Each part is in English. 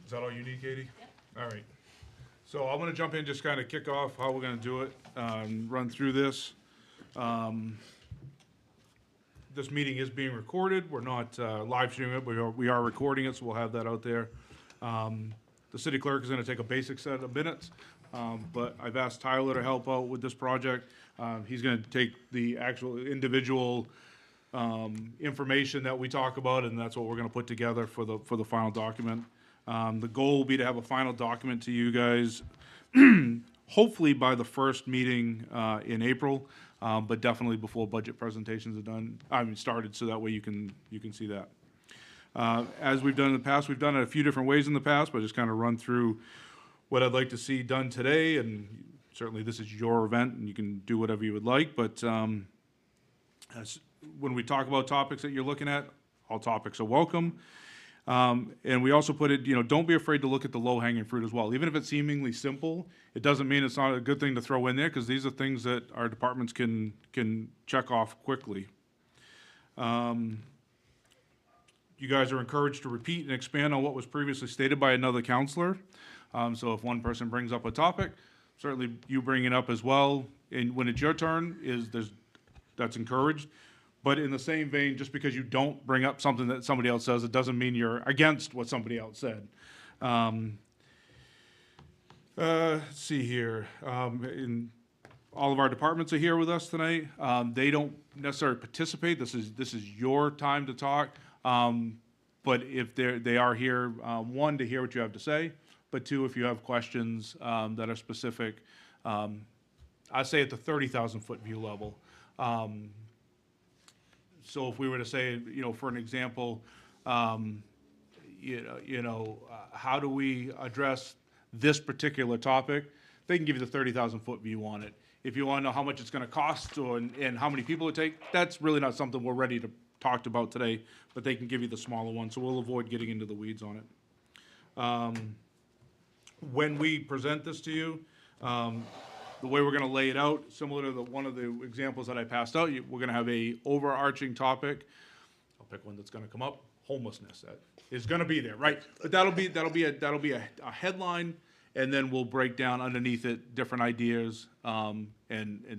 Is that all you need, Katie? Yep. All right. So I'm gonna jump in, just kind of kick off how we're gonna do it, run through this. This meeting is being recorded. We're not live streaming it, but we are recording it, so we'll have that out there. The city clerk is gonna take a basic set of minutes, but I've asked Tyler to help out with this project. He's gonna take the actual individual information that we talk about, and that's what we're gonna put together for the final document. The goal will be to have a final document to you guys, hopefully by the first meeting in April, but definitely before budget presentations are done. Started, so that way you can see that. As we've done in the past, we've done it a few different ways in the past, but just kind of run through what I'd like to see done today, and certainly this is your event, and you can do whatever you would like, but when we talk about topics that you're looking at, all topics are welcome. And we also put it, don't be afraid to look at the low-hanging fruit as well. Even if it's seemingly simple, it doesn't mean it's not a good thing to throw in there, because these are things that our departments can check off quickly. You guys are encouraged to repeat and expand on what was previously stated by another counselor. So if one person brings up a topic, certainly you bring it up as well. And when it's your turn, that's encouraged. But in the same vein, just because you don't bring up something that somebody else says, it doesn't mean you're against what somebody else said. Let's see here. All of our departments are here with us tonight. They don't necessarily participate. This is your time to talk. But if they are here, one, to hear what you have to say, but two, if you have questions that are specific, I say at the 30,000-foot view level. So if we were to say, for an example, how do we address this particular topic? They can give you the 30,000-foot view on it. If you want to know how much it's going to cost and how many people it take, that's really not something we're ready to talk about today, but they can give you the smaller one, so we'll avoid getting into the weeds on it. When we present this to you, the way we're going to lay it out, similar to one of the examples that I passed out, we're going to have a overarching topic. I'll pick one that's going to come up: homelessness. That is going to be there, right? But that'll be a headline, and then we'll break down underneath it different ideas and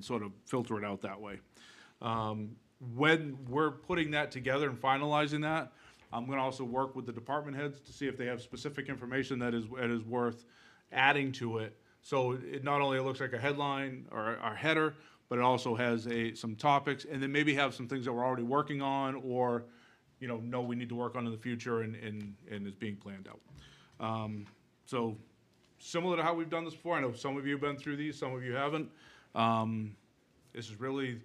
sort of filter it out that way. When we're putting that together and finalizing that, I'm going to also work with the department heads to see if they have specific information that is worth adding to it. So it not only looks like a headline or a header, but it also has some topics, and then maybe have some things that we're already working on, or know we need to work on in the future and is being planned out. So similar to how we've done this before. I know some of you have been through these, some of you haven't. This is really,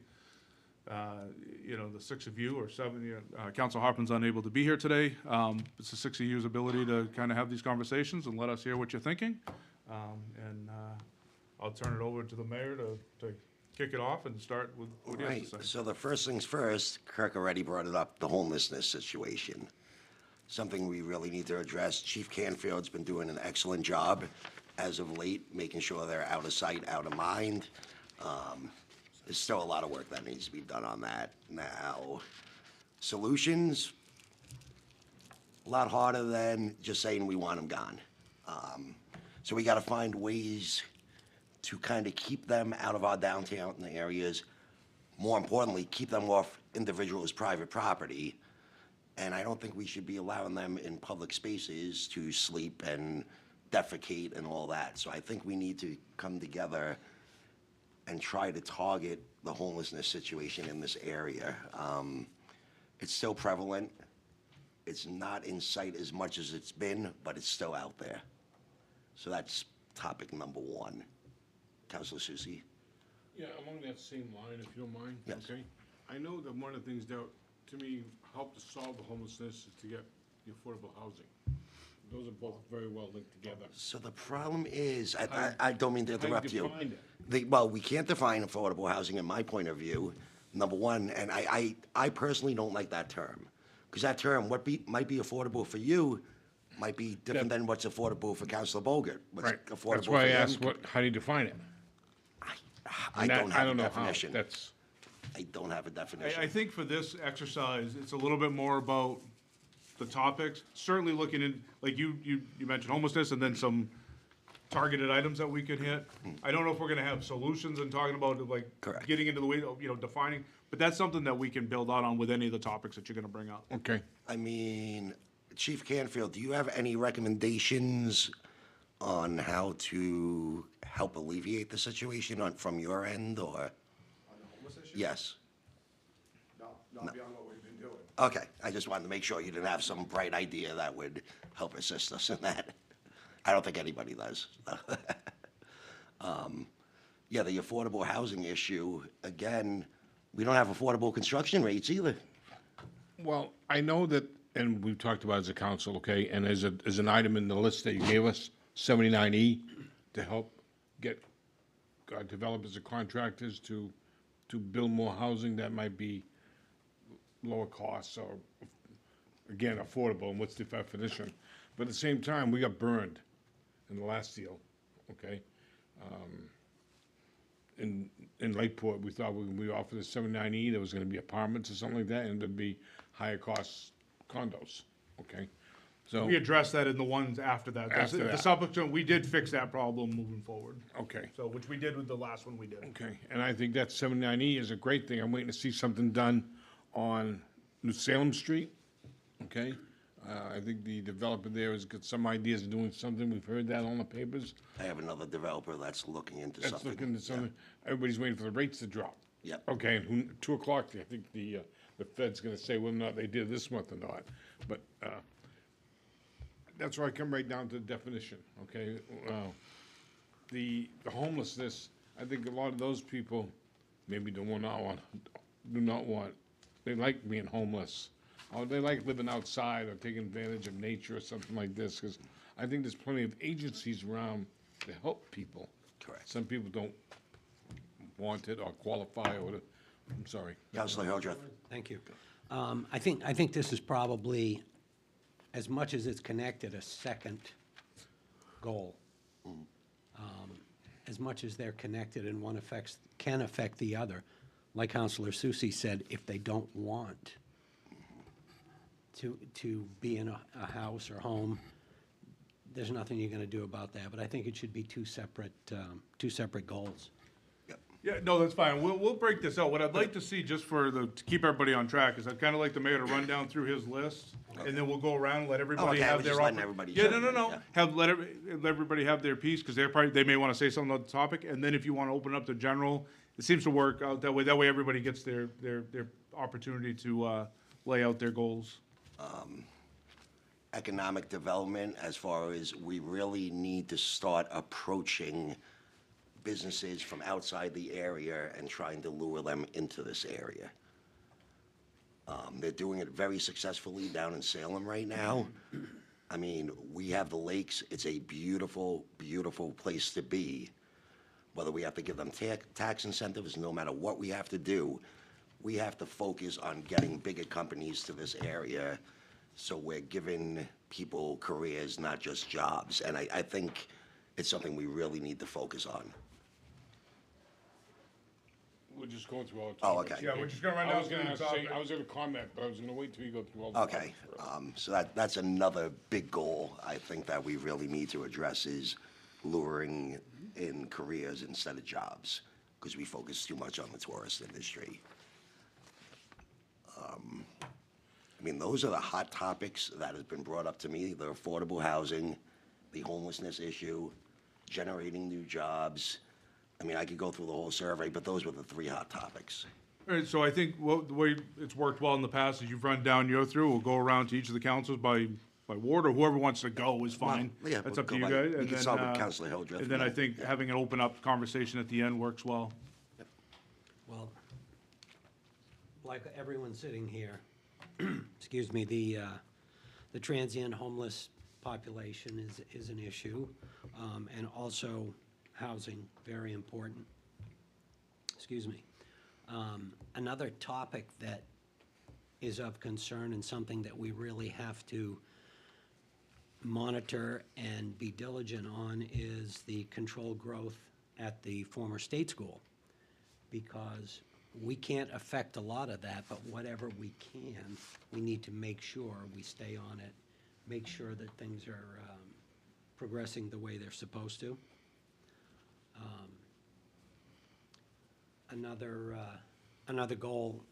the six of you or seven. Council Harpen's unable to be here today. It's the six of you's ability to kind of have these conversations and let us hear what you're thinking. And I'll turn it over to the mayor to kick it off and start with what he has to say. So the first things first, Kirk already brought it up, the homelessness situation. Something we really need to address. Chief Canfield's been doing an excellent job as of late, making sure they're out of sight, out of mind. There's still a lot of work that needs to be done on that. Now, solutions, a lot harder than just saying we want them gone. So we got to find ways to kind of keep them out of our downtown areas. More importantly, keep them off individuals' private property. And I don't think we should be allowing them in public spaces to sleep and defecate and all that. So I think we need to come together and try to target the homelessness situation in this area. It's still prevalent. It's not in sight as much as it's been, but it's still out there. So that's topic number one. Councilor Susie? Yeah, along that same line, if you don't mind. Yes. Okay. I know that one of the things that, to me, help to solve the homelessness is to get the affordable housing. Those are both very well linked together. So the problem is, I don't mean to interrupt you. How do you define it? Well, we can't define affordable housing in my point of view, number one, and I personally don't like that term. Because that term, might be affordable for you, might be different than what's affordable for Councilor Bogert. What's Right. affordable That's why I for him asked, how do you define it? I don't have a know how. definition. That's, I don't have a definition. I think for this exercise, it's a little bit more about the topics, certainly looking in, like you mentioned homelessness and then some targeted items that we could hit. I don't know if we're gonna have solutions and talking about like Correct. getting into the way of, defining, but that's something that we can build out on with any of the topics that you're gonna bring up. Okay. I mean, Chief Canfield, do you have any recommendations on how to help alleviate the situation from your end, or? On the homeless issue? Yes. No, not beyond what we've been doing. Okay, I just wanted to make sure you didn't have some bright idea that would help assist us in that. I don't think anybody does. Yeah, the affordable housing issue, again, we don't have affordable construction rates either. Well, I know that, and we've talked about it as a council, okay, and as an item in the list that you gave us, 79E, to help get developers and contractors to build more housing that might be lower costs or, again, affordable, and what's the definition? But at the same time, we got burned in the last deal, okay? In Lakeport, we thought we offered a 79E, there was gonna be apartments or something like that, and there'd be higher cost condos, okay? So, We addressed that in the ones after that. After The that. subsequent, we did fix that problem moving forward. okay, So, which we did with the last one we did. okay, and I think that 79E is a great thing, I'm waiting to see something done on New Salem Street, okay? I think the developer there has got some ideas of doing something, we've heard that on the papers. I have another developer that's looking into That's something. looking at something, everybody's waiting for the rates to drop. Yep. Okay, and 2 o'clock, I think the Fed's gonna say whether or not they did this month or not, but, that's where I come right down to the definition, okay? The homelessness, I think a lot of those people maybe do not want, they like being homeless, or they like living outside or taking advantage of nature or something like this, because I think there's plenty of agencies around to help people. Correct. Some people don't want it or qualify or, I'm sorry. Counselor Hildreth? Thank you. I think this is probably, as much as it's connected, a second goal. As much as they're connected and one can affect the other. Like Counselor Susie said, if they don't want to be in a house or home, there's nothing you're gonna do about that. But I think it should be two separate goals. Yeah, no, that's fine. We'll break this out. What I'd like to see, just to keep everybody on track, is I'd kind of like the mayor to run down through his list, and then we'll go around and let everybody okay, I have was their. just letting everybody Yeah, jump no, in, no. yeah. Let everybody have their piece, because they may want to say something on the topic, and then if you want to open up to general, it seems to work out that way. That way, everybody gets their opportunity to lay out their goals. Economic development, as far as we really need to start approaching businesses from outside the area and trying to lure them into this area. They're doing it very successfully down in Salem right now. I mean, we have the lakes, it's a beautiful, beautiful place to be. Whether we have to give them tax incentives, no matter what we have to do, we have to focus on getting bigger companies to this area, so we're giving people careers, not just jobs. And I think it's something we really need to focus on. We're just going through all the Oh, topics. okay. Yeah, we're just gonna run I down was through gonna the topic. say, I was gonna comment, but I was gonna wait till you go through all the topics Okay, first. so that's another big goal I think that we really need to address is luring in careers instead of jobs, because we focus too much on the tourist industry. I mean, those are the hot topics that have been brought up to me, the affordable housing, the homelessness issue, generating new jobs. I mean, I could go through the whole survey, but those were the 3 hot topics. All right, so I think the way it's worked well in the past is you've run down, you're through, we'll go around to each of the councils by ward, or whoever wants to go is fine. Well, yeah, That's we'll up to go you by- guys. we and can then, start with Councilor Hildreth, And then I and think having an open up conversation at the end works well. Well, like everyone sitting here, excuse me, the transient homeless population is an issue, and also housing, very important. Excuse me. Another topic that is of concern and something that we really have to monitor and be diligent on is the controlled growth at the former state school. Because We can't affect a lot of that, but whatever we can, we need to make sure we stay on it, make sure that things are progressing the way they're supposed to. Another goal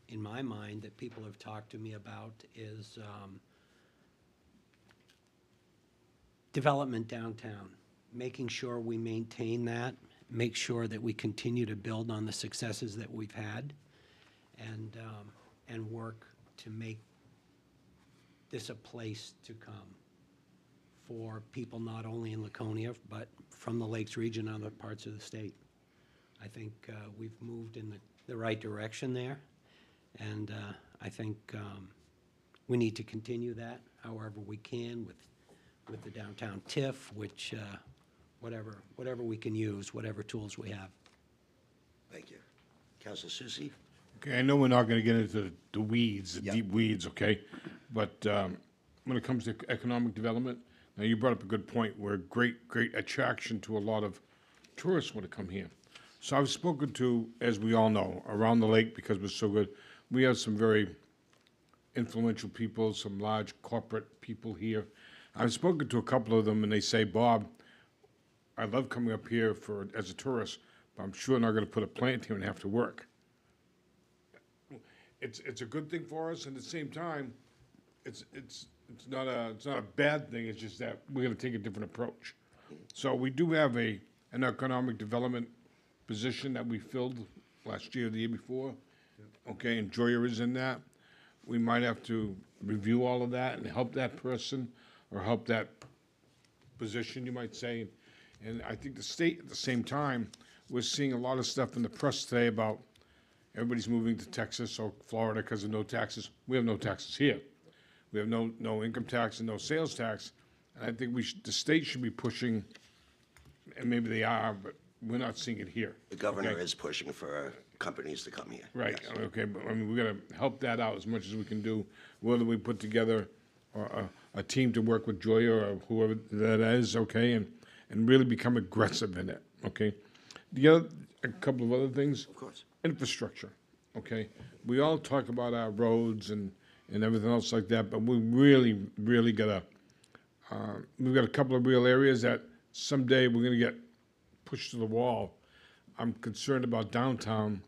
in my mind that people have talked to me about is development downtown, making sure we maintain that, make sure that we continue to build on the successes that we've had, and work to make this a place to come for people not only in Laconia, but from the Lakes region and other parts of the state. I think we've moved in the right direction there, and I think we need to continue that however we can with the downtown TIF, which, whatever we can use, whatever tools we have. Thank you. Councilor Susie? Okay, I know we're not gonna get into the weeds, the Yeah. deep weeds, okay? But when it comes to economic development, now you brought up a good point. We're a great attraction to a lot of tourists want to come here. So I've spoken to, as we all know, around the lake, because we're so good, we have some very influential people, some large corporate people here. I've spoken to a couple of them, and they say, Bob, I love coming up here as a tourist, but I'm sure not gonna put a plant here and have to work. It's a good thing for us, and at the same time, it's not a bad thing, it's just that we're gonna take a different approach. So we do have an economic development position that we filled last year, the year before. Okay, and Joya is in that. We might have to review all of that and help that person, or help that position, you might say. And I think the state, at the same time, we're seeing a lot of stuff in the press today about everybody's moving to Texas or Florida because of no taxes. We have no taxes here. We have no income tax and no sales tax. And I think the state should be pushing, and maybe they are, but we're not seeing it here. The governor Okay? is pushing for companies to come here. Right, Yes. okay, but I mean, we gotta help that out as much as we can do, whether we put together a team to work with Joya or whoever that is, okay, and really become aggressive in it, okay? A couple of other things. Of course. Infrastructure, okay? We all talk about our roads and everything else like that, but we really gotta, we've got a couple of real areas that someday we're gonna get pushed to the wall. I'm concerned about downtown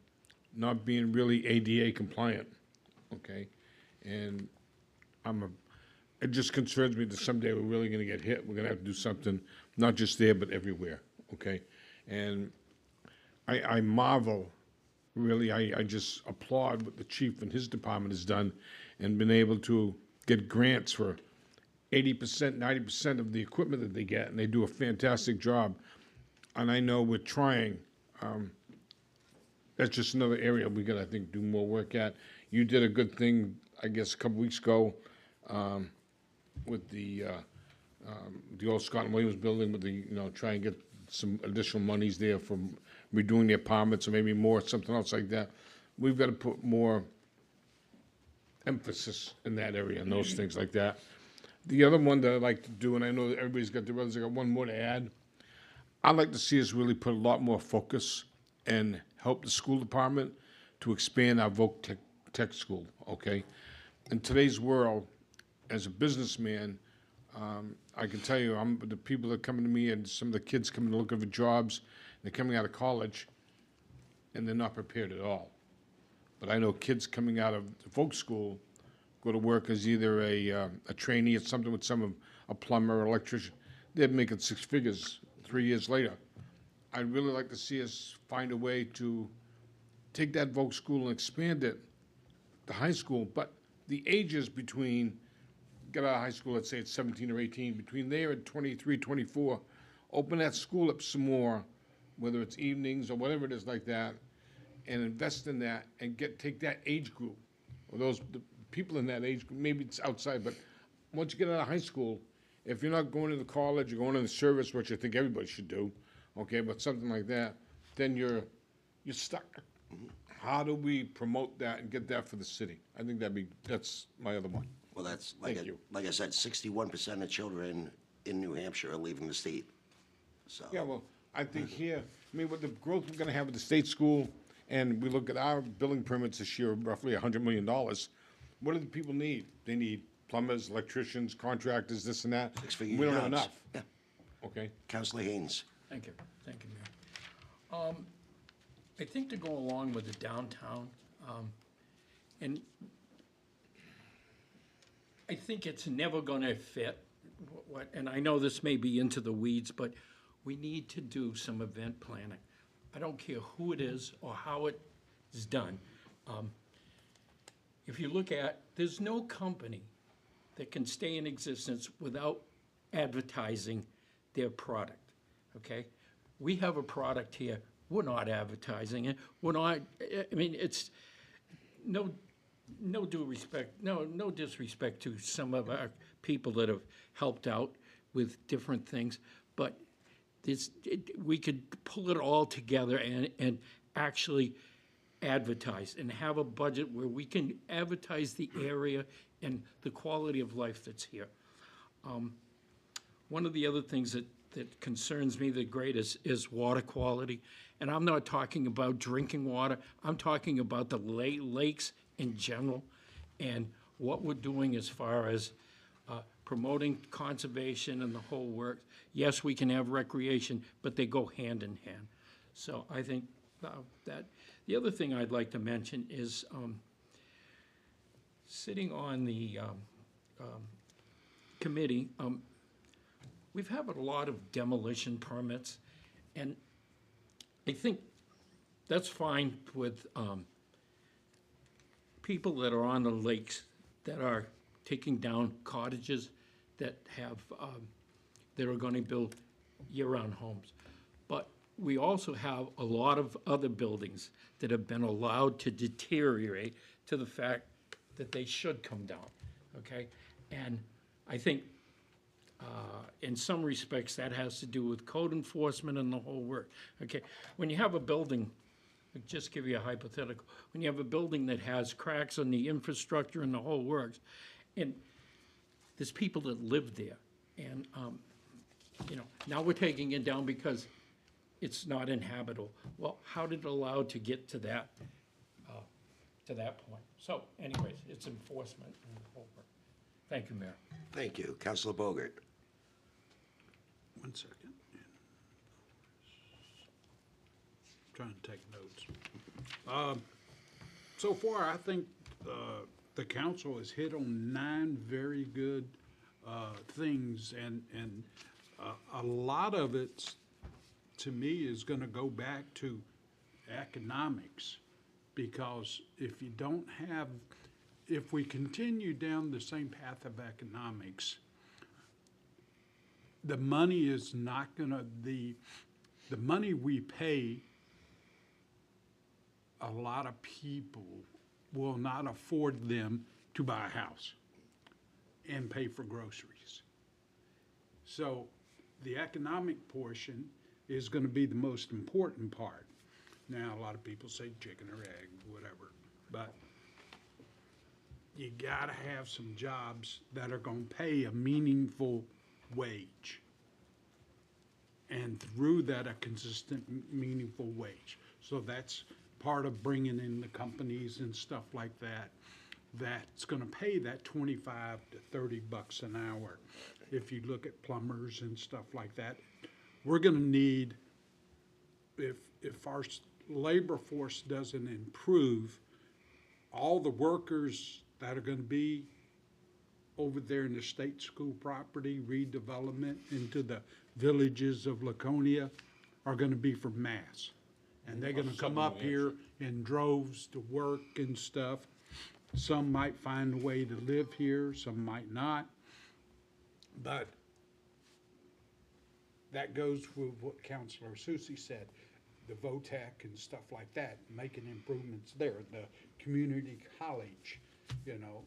not being really ADA compliant, okay? And it just concerns me that someday we're really gonna get hit. We're gonna have to do something, not just there, but everywhere, okay? And I marvel, really, I just applaud what the chief and his department has done and been able to get grants for 80%, 90% of the equipment that they get, and they do a fantastic job. And I know we're trying. That's just another area we gotta, I think, do more work at. You did a good thing, I guess, a couple weeks ago, with the old Scott and Williams building, with the, try and get some additional monies there from redoing the apartments, or maybe more, something else like that. We've gotta put more emphasis in that area and those things like that. The other one that I'd like to do, and I know that everybody's got their others, I got one more to add. I'd like to see us really put a lot more focus and help the school department to expand our Voc Tech School, okay? In today's world, as a businessman, I can tell you, the people that are coming to me, and some of the kids coming to looking for jobs, they're coming out of college, and they're not prepared at all. But I know kids coming out of the folk school go to work as either a trainee at something with a plumber or electrician. They're making six figures 3 years later. I'd really like to see us find a way to take that Voc school and expand it to high school, but the ages between, get out of high school, let's say it's 17 or 18, between there and 23, 24, open that school up some more, whether it's evenings or whatever it is like that, and invest in that and take that age group, or the people in that age group, maybe it's outside, but once you get out of high school, if you're not going into college, you're going into service, which I think everybody should do, okay, but something like that, then you're stuck. How do we promote that and get that for the city? I think that's my other one. Well, that's, Thank you. like I said, 61% of children in New Hampshire are leaving the state, so. Yeah, well, I think here, I mean, with the growth we're gonna have at the state school And we look at our building permits this year, roughly $100 million. What do the people need? They need plumbers, electricians, contractors, this and that. Six-figure We don't have jobs. enough, Yeah. okay? Counselor Haynes. Thank you, Mayor. I think to go along with the downtown, and I think it's never gonna fit, and I know this may be into the weeds, but we need to do some event planning. I don't care who it is or how it is done. If you look at, there's no company that can stay in existence without advertising their product, okay? We have a product here, we're not advertising it, we're not, I mean, it's, no disrespect to some of our people that have helped out with different things, but we could pull it all together and actually advertise and have a budget where we can advertise the area and the quality of life that's here. One of the other things that concerns me the greatest is water quality. And I'm not talking about drinking water, I'm talking about the lakes in general and what we're doing as far as promoting conservation and the whole work. Yes, we can have recreation, but they go hand in hand. So I think that, the other thing I'd like to mention is sitting on the committee, we've had a lot of demolition permits, and I think that's fine with people that are on the lakes that are taking down cottages that have, that are gonna build year-round homes. But we also have a lot of other buildings that have been allowed to deteriorate to the fact that they should come down, okay? And I think in some respects, that has to do with code enforcement and the whole work, okay? When you have a building, I'll just give you a hypothetical, when you have a building that has cracks on the infrastructure and the whole works, and there's people that live there, and, you know, now we're taking it down because it's not inhabitable. Well, how did it allow to get to that point? So anyways, it's enforcement and the whole work. Thank you, Mayor. Thank you. Counselor Bogart. 1 second. Trying to take notes. So far, I think the council has hit on 9 very good things, and a lot of it, to me, is going to go back to economics, because if you don't have, if we continue down the same path of economics, the money is not gonna, the money we pay, a lot of people will not afford them to buy a house and pay for groceries. So the economic portion is gonna be the most important part. Now, a lot of people say chicken or egg, whatever, but you gotta have some jobs that are gonna pay a meaningful wage. And through that, a consistent, meaningful wage. So that's part of bringing in the companies and stuff like that, that's gonna pay that 25 to 30 bucks an hour. If you look at plumbers and stuff like that, we're gonna need, if our labor force doesn't improve, all the workers that are gonna be over there in the state school property, redevelopment into the villages of Laconia are gonna be from Mass. And they're gonna come up here in droves to work and stuff. Some might find a way to live here, some might not. But that goes with what Councilor Susie said, the VOTEC and stuff like that, making improvements there, the community college, you know,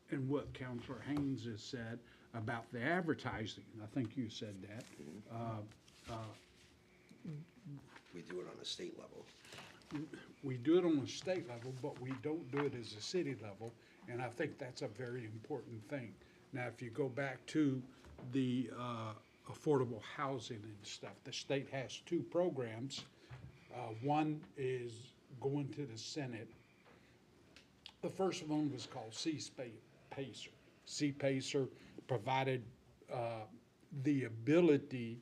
and what Councilor Haynes has said about the advertising. I think you said that. We do it on a state level. We do it on a state level, but we don't do it as a city level, and I think that's a very important thing. Now, if you go back to the affordable housing and stuff, the state has 2 programs. One is going to the Senate. The first one was called C-Pacer. C-Pacer provided the ability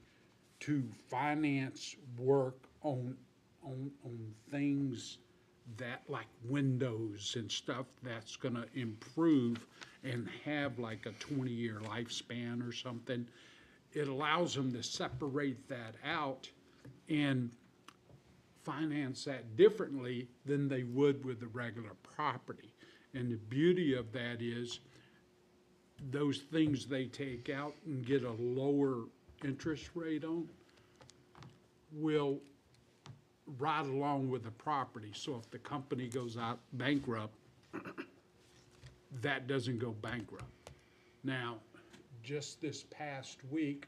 to finance work on things that, like windows and stuff, that's gonna improve and have like a 20-year lifespan or something. It allows them to separate that out and finance that differently than they would with the regular property. And the beauty of that is those things they take out and get a lower interest rate on will ride along with the property. So if the company goes out bankrupt, that doesn't go bankrupt. Now, just this past week,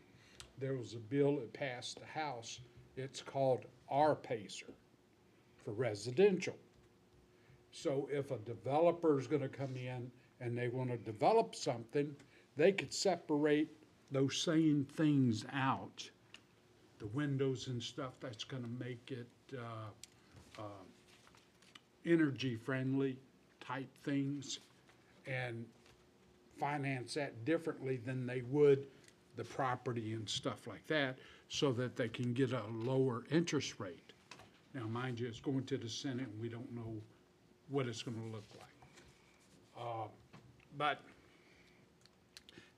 there was a bill that passed the House. It's called R-Pacer for residential. So if a developer's gonna come in and they wanna develop something, they could separate those same things out, the windows and stuff, that's gonna make it energy-friendly type things, and finance that differently than they would the property and stuff like that, so that they can get a lower interest rate. Now, mind you, it's going to the Senate, and we don't know what it's gonna look like. But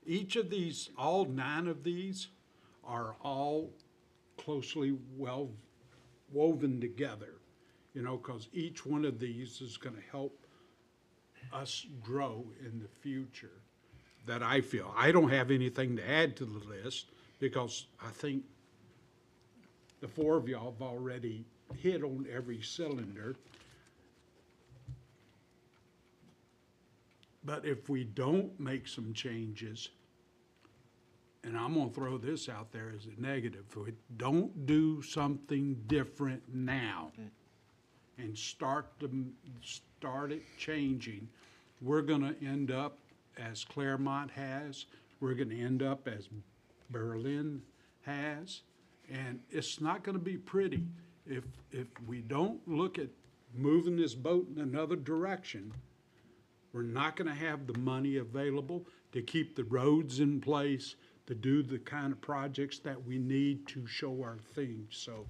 each of these, all 9 of these, are all closely woven together, you know, because each one of these is gonna help us grow in the future, that I feel. I don't have anything to add to the list, because I think the 4 of y'all have already hit on every cylinder. But if we don't make some changes, and I'm gonna throw this out there as a negative, if we don't do something different now and start it changing, we're gonna end up as Claremont has, we're gonna end up as Berlin has, and it's not gonna be pretty. If we don't look at moving this boat in another direction, we're not gonna have the money available to keep the roads in place, to do the kind of projects that we need to show our things. So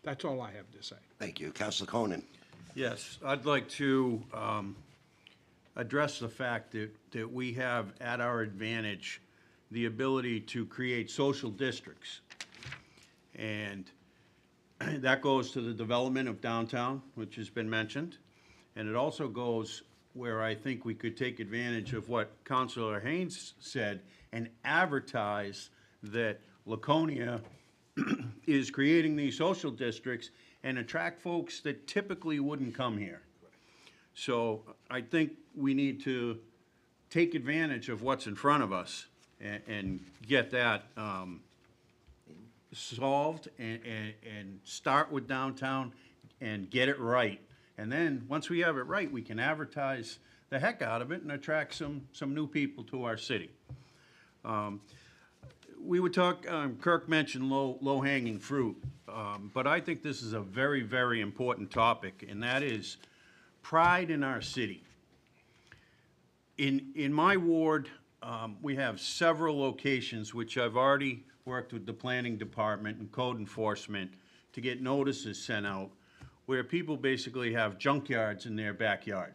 that's all I have to say. Thank you. Councilor Conan. Yes, I'd like to address the fact that we have at our advantage the ability to create social districts. And that goes to the development of downtown, which has been mentioned. And it also goes where I think we could take advantage of what Councilor Haynes said and advertise that Laconia is creating these social districts and attract folks that typically wouldn't come here. So I think we need to take advantage of what's in front of us and get that solved and start with downtown and get it right. And then, once we have it right, we can advertise the heck out of it and attract some new people to our city. We would talk, Kirk mentioned low-hanging fruit, but I think this is a very, very important topic, and that is pride in our city. In my ward, we have several locations which I've already worked with the planning department and code enforcement to get notices sent out, where people basically have junkyards in their backyard.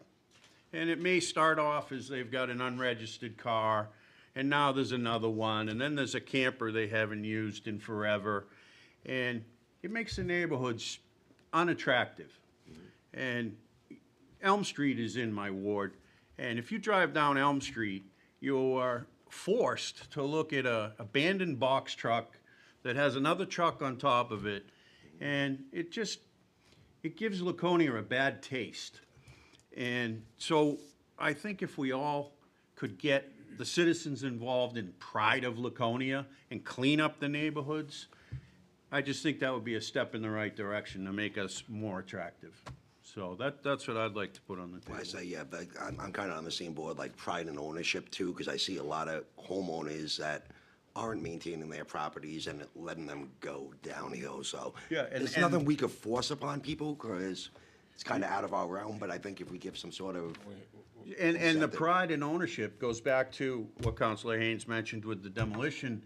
And it may start off as they've got an unregistered car, and now there's another one, and then there's a camper they haven't used in forever. And it makes the neighborhoods unattractive. And Elm Street is in my ward, and if you drive down Elm Street, you are forced to look at a abandoned box truck that has another truck on top of it, and it gives Laconia a bad taste. And so I think if we all could get the citizens involved in pride of Laconia and clean up the neighborhoods, I just think that would be a step in the right direction to make us more attractive. So that's what I'd like to put on the table. I say, yeah, but I'm kind of on the same board, like pride and ownership too, because I see a lot of homeowners that aren't maintaining their properties and letting them go downhill, so. Yeah, and- It's nothing we could force upon people, because it's kind of out of our realm, but I think if we give some sort of, And the Incentive. pride and ownership goes back to what Counselor Haynes mentioned with the demolition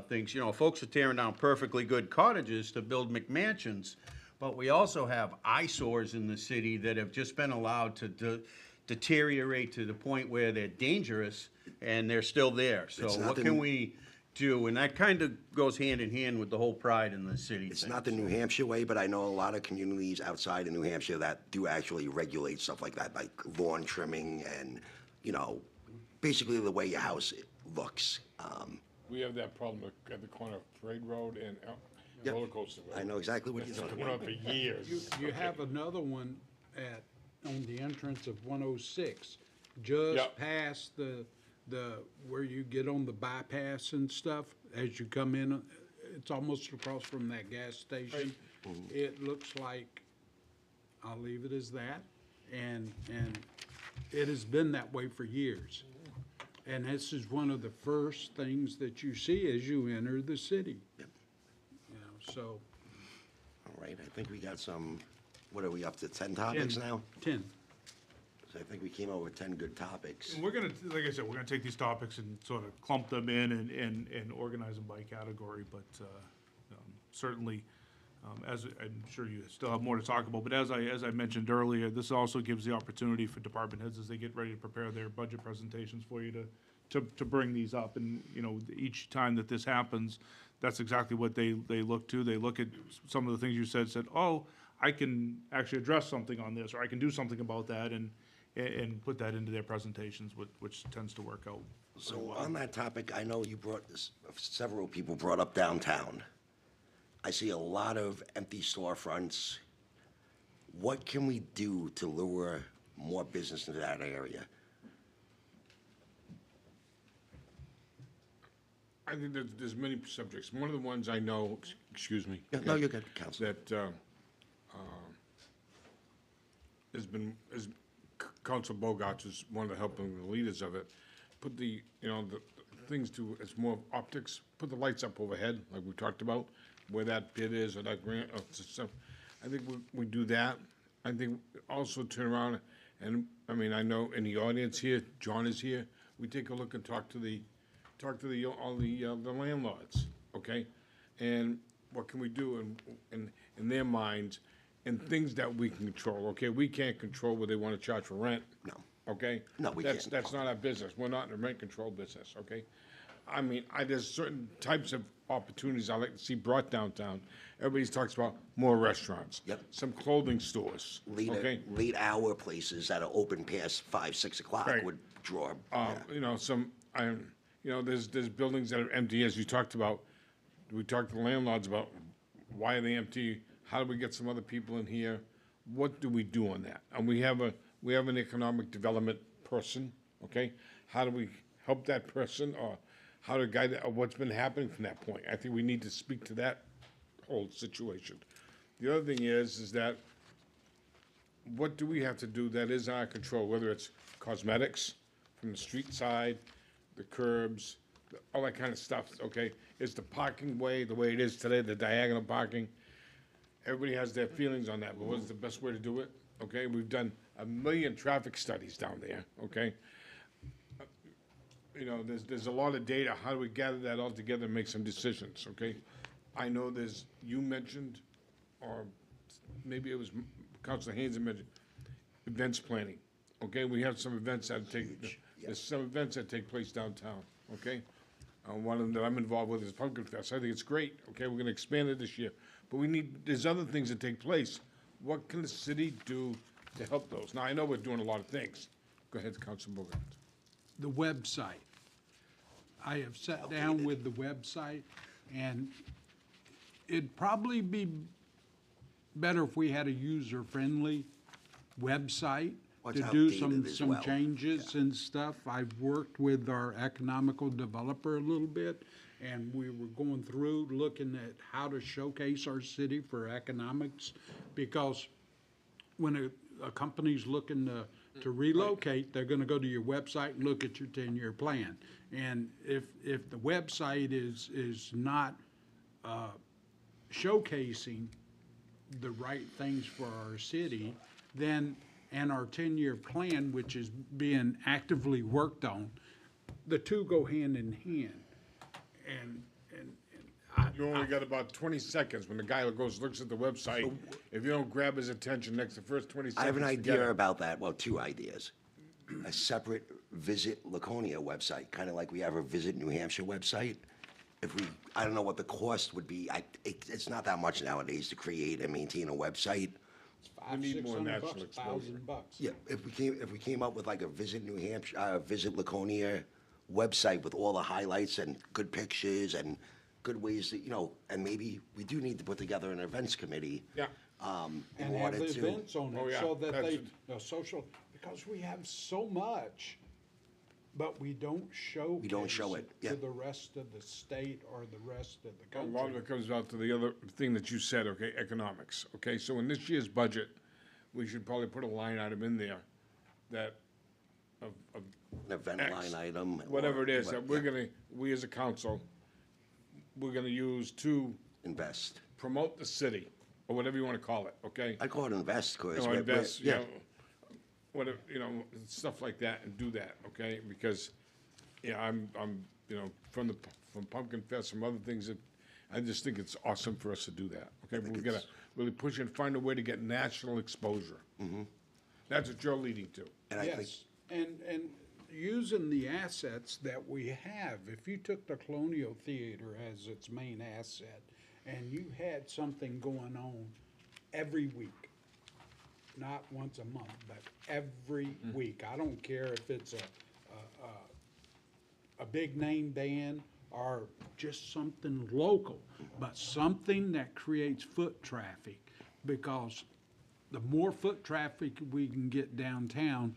things. You know, folks are tearing down perfectly good cottages to build McMansions, but we also have eyesores in the city that have just been allowed to deteriorate to the point where they're dangerous, and they're still there. So It's what nothing- can we do? And that kind of goes hand in hand with the whole pride in the city it's thing. not the New Hampshire way, but I know a lot of communities outside of New Hampshire that do actually regulate stuff like that, like lawn trimming and, you know, basically the way your house looks. We have that problem at the corner of Parade Road and Yep. Roller Coaster Road. I know exactly what you're It's talking been about. on for years. You have another one on the entrance of 106, just Yep. past where you get on the bypass and stuff, as you come in, it's almost across from that gas station. It looks like, I'll leave it as that, and it has been that way for years. And this is one of the first things that you see as you enter the city. Yep. You know, so, All right, I think we got some, what are we up to, 10 topics 10. now? 10. So I think we came up with 10 good topics. And we're gonna, like I said, we're gonna take these topics and sort of clump them in and organize them by category, but, certainly, as, I'm sure you still have more to talk about, but as I mentioned earlier, this also gives the opportunity for department heads as they get ready to prepare their budget presentations for you to bring these up, and, you know, each time that this happens, that's exactly what they look to. They look at some of the things you said, oh, I can actually address something on this, or I can do something about that, and put that into their presentations, which tends to work out. So on that topic, I know you brought this, several people brought up downtown. I see a lot of empty storefronts. What can we do to lure more business into that area? I think there's many subjects. One of the ones I know, excuse me. No, you're good, Council. That is Council Bogarts is one of the helping leaders of it. Put the things to, it's more optics, put the lights up overhead, like we talked about, where that bid is, or that grant, or stuff. I think we do that. I think also turn around, and, I mean, I know in the audience here, John is here, we take a look and talk to all the landlords, okay? And what can we do in their minds, and things that we can control, okay? We can't control what they want to charge for rent. No. Okay? No, we That's- can't. That's not our business. We're not in the rent control business, okay? I mean, there's certain types of opportunities I like to see brought downtown. Everybody talks about more restaurants. Yep. Some clothing stores, okay? Late hour places that are open past 5, 6 o'clock Right. would draw. Yeah. There's buildings that are empty, as you talked about. We talked to the landlords about why are they empty? How do we get some other people in here? What do we do on that? And we have an economic development person, okay? How do we help that person, or how to guide it, or what's been happening from that point? I think we need to speak to that whole situation. The other thing is that what do we have to do that is in our control, whether it's cosmetics from the street side, the curbs, all that kind of stuff, okay? Is the parking way the way it is today, the diagonal parking? Everybody has their feelings on that, but what is the best way to do it? Okay, we've done 1 million traffic studies down there, okay? There's a lot of data. How do we gather that all together and make some decisions, okay? I know you mentioned, or maybe it was Councilor Haynes that mentioned, events planning, okay? We have some events there's some events that take place downtown, okay? One of them that I'm involved with is Pumpkin Fest. I think it's great, okay? We're gonna expand it this year. But there's other things that take place. What can the city do to help those? Now, I know we're doing a lot of things. Go ahead, Councilor Bogart. The website. I have sat down with the website, and it'd probably be better if we had a user-friendly website Well, to it's do outdated as some well. changes and stuff. I've worked with our economical developer a little bit, and we were going through, looking at how to showcase our city for economics, because when a company's looking to to relocate, they're gonna go to your website and look at your 10-year plan. And if the website is not showcasing the right things for our city, then, and our 10-year plan, which is being actively worked on, the two go hand in hand. And You only got about 20 seconds when the guy goes, looks at the website. If you don't grab his attention next the first 20 seconds. I have an forget idea it. about that, well, two ideas. A separate Visit Laconia website, kind of like we have a Visit New Hampshire website. If we, I don't know what the cost would be, it's not that much nowadays to create and maintain a website. $500, need more $600, national exposure. $1,000. Yeah, if we came up with like a Visit New Hampshire, Visit Laconia website with all the highlights and good pictures and good ways that, and maybe we do need to put together an events committee. Yeah. In And have order the to. events on Oh, it, yeah, so that that's- they, social, because we have so much, but we don't show. We don't show it, yeah. To the rest of the state or the rest of the A lot of country. it comes out to the other thing that you said, okay, economics, okay? So in this year's budget, we should probably put a line item in there that, of An event X, line item. whatever it is, or- that we're gonna, we as a council, we're gonna use to Invest. promote the city, or whatever you wanna call it, okay? I call it invest, cause. Or invest, you yeah. know, whatever, stuff like that, and do that, okay? Because, I'm, from Pumpkin Fest, from other things that, I just think it's awesome for us to do that, okay? But we gotta really push and find a way to get national exposure. That's what you're leading to. And I think, Yes, and using the assets that we have, if you took the Colonial Theater as its main asset, and you had something going on every week, not once a month, but every week, I don't care if it's a big name band or just something local, but something that creates foot traffic, because the more foot traffic we can get downtown,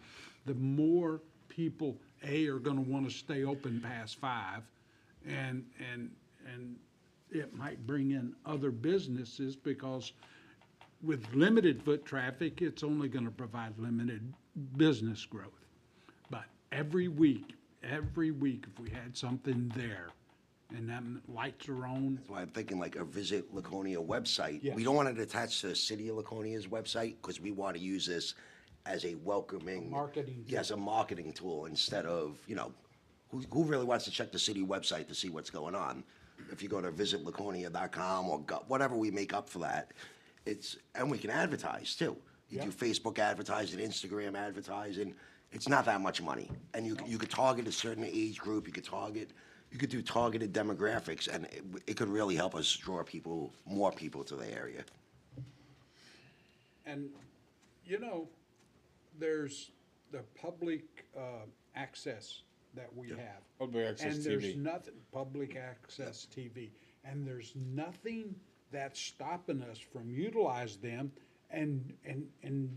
the more people, are gonna wanna stay open past 5, and it might bring in other businesses, because with limited foot traffic, it's only gonna provide limited business growth. But every week, if we had something there, and them lights are on, that's why I'm thinking like a Visit Laconia website. Yes. We don't want it attached to the city of Laconia's website, because we want to use this as a welcoming. marketing tool. Yes, a marketing tool instead of, who really wants to check the city website to see what's going on? If you go to visitlaconia.com or whatever we make up for that, and we can advertise too. You do Facebook advertising, Instagram advertising. It's not that much money. And you could target a certain age group, you could do targeted demographics, and it could really help us draw more people to the area. and, there's the public, access that we have. Public access And there's TV. nothing, public access TV, and there's nothing that's stopping us from utilize them and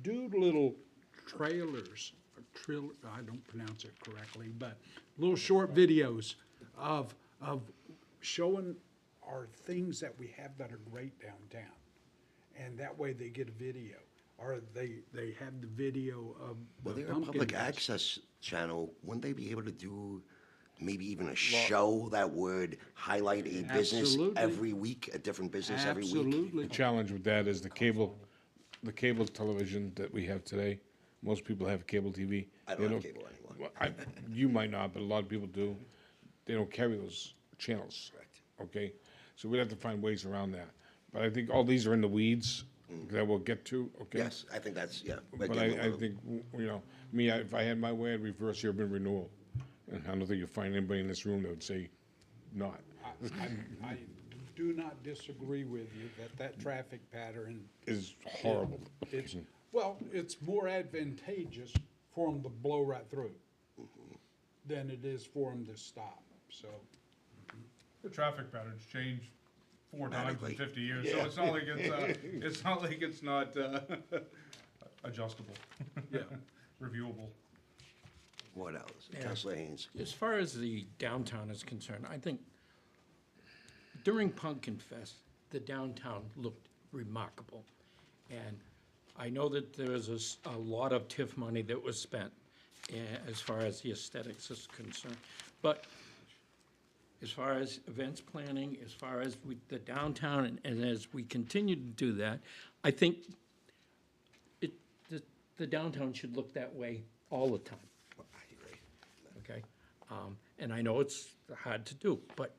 do little trailers, I don't pronounce it correctly, but little short videos of showing our things that we have that are great downtown. And that way they get a video, or they have the video of Well, the they're a pumpkin public fest. access channel. Wouldn't they be able to do maybe even a show that would highlight a business Absolutely. every week, a different business every week? Absolutely. The challenge with that is the cable television that we have today. Most people have cable TV. I They don't have cable anymore. Well, you might not, but a lot of people do. They don't carry those channels. Correct. Okay, so we'd have to find ways around that. But I think all these are in the weeds that we'll get to, okay? Yes, I think that's, yeah. But Again, I think, if I had my way, I'd reverse urban renewal. And I don't think you'll find anybody in this room that would say not. I do not disagree with you that traffic pattern, Is horrible. it's more advantageous for them to blow right through than it is for them to stop, so. The traffic patterns change 4 times in Dramatically. 50 years, so it's not like it's not adjustable, Yeah. reviewable. What else? Councilor Haynes. As far as the downtown is concerned, I think during Pumpkin Fest, the downtown looked remarkable. And I know that there is a lot of TIF money that was spent as far as the aesthetics is concerned. But as far as events planning, as far as the downtown, and as we continue to do that, I think the downtown should look that way all the time. Okay? And I know it's hard to do, but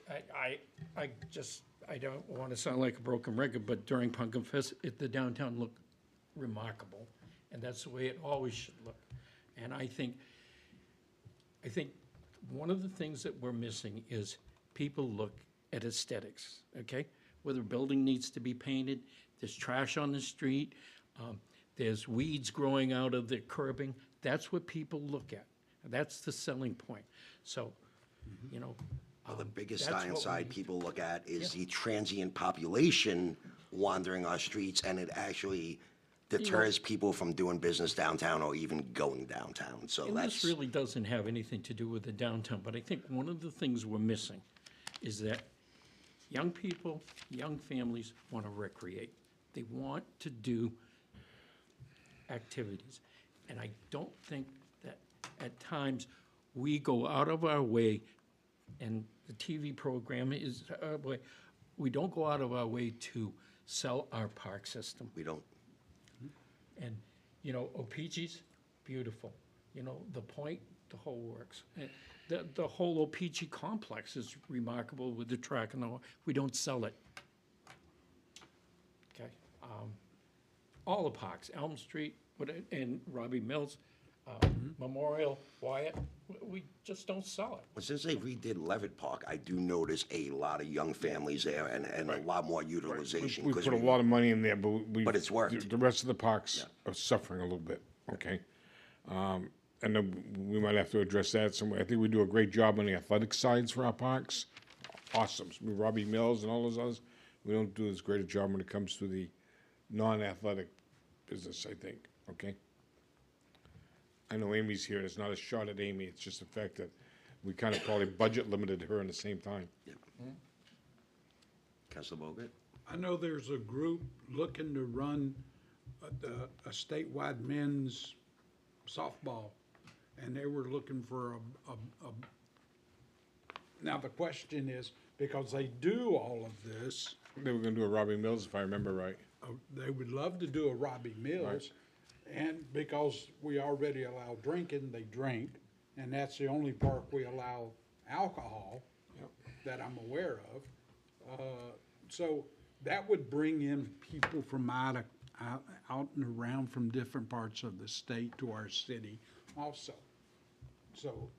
I don't want to sound like a broken record, but during Pumpkin Fest, the downtown looked remarkable, and that's the way it always should look. And I think one of the things that we're missing is people look at aesthetics, okay? Whether a building needs to be painted, there's trash on the street, there's weeds growing out of the curbing, that's what people look at. That's the selling point. So, you know, Well, the biggest that's what we downside need. people look at is the transient population wandering our streets, and it actually deters people from doing business downtown or even going downtown, so And that's. this really doesn't have anything to do with the downtown, but I think one of the things we're missing is that young people, young families want to recreate. They want to do activities. And I don't think that at times we go out of our way, and the TV program is our way, we don't go out of our way to sell our park system. We don't, And, you know, O-Pee-Chee's, beautiful. You know, the Point, the whole works. And the whole O-Pee-Chee complex is remarkable with the track and all. We don't sell it. Okay? All the parks, Elm Street, and Robbie Mills, Memorial, Wyatt, we just don't sell it. but since they redid Levitt Park, I do notice a lot of young families there and a lot more utilization. We 'cause put a lot of money in there, but we. But it's worked. The rest of the parks are suffering a little bit, okay? And then we might have to address that somewhere. I think we do a great job on the athletic sides for our parks. Awesome. Robbie Mills and all those others. We don't do as great a job when it comes to the non-athletic business, I think, okay? I know Amy's here, and it's not a shot at Amy, it's just the fact that we kind of probably budget limited her in the same time. Councilor Bogut? I know there's a group looking to run a statewide men's softball, and they were looking for now the question is, because they do all of this, They were gonna do a Robbie Mills, if I remember right. they would love to do a Robbie Mills, and because we already allow drinking, they drink, and that's the only park we allow alcohol that I'm aware of. So that would bring in people from out and around from different parts of the state to our city also. So,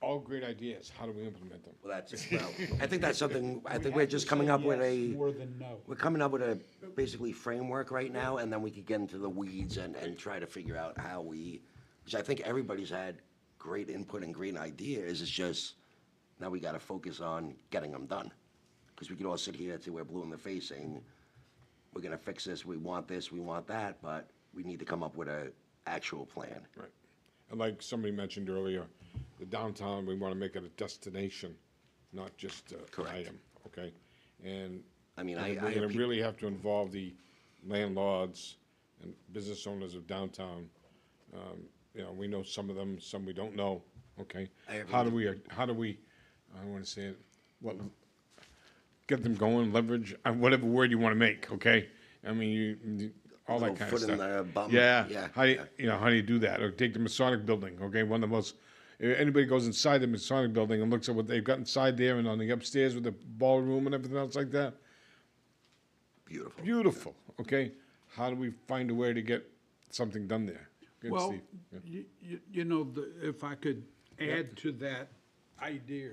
All great ideas, how do we implement them? Well, I think that's something, I think we're just coming up with yes more than no. we're coming up with a basically framework right now, and then we could get into the weeds and try to figure out how because I think everybody's had great input and great ideas, it's just, now we gotta focus on getting them done. Because we could all sit here till we're blue in the face saying, we're gonna fix this, we want that, but we need to come up with a actual plan. Right. And like somebody mentioned earlier, the downtown, we want to make it a destination, not just an Correct. item, okay? And I mean, and I we're have gonna peop- really have to involve the landlords and business owners of downtown. You know, we know some of them, some we don't know, okay? I have How do we, I don't want to say it, what, get them going, leverage, whatever word you want to make, okay? I mean, all that Little kind of foot in stuff. the bum, Yeah, yeah, how do you, yeah. you know, how do you do that? Or take the Masonic Building, okay, one of the most, if anybody goes inside the Masonic Building and looks at what they've got inside there and on the upstairs with the ballroom and everything else like that, Beautiful. beautiful, okay? How do we find a way to get something done there? Good, Well, Steve. Yeah. you know, if I could add to that idea,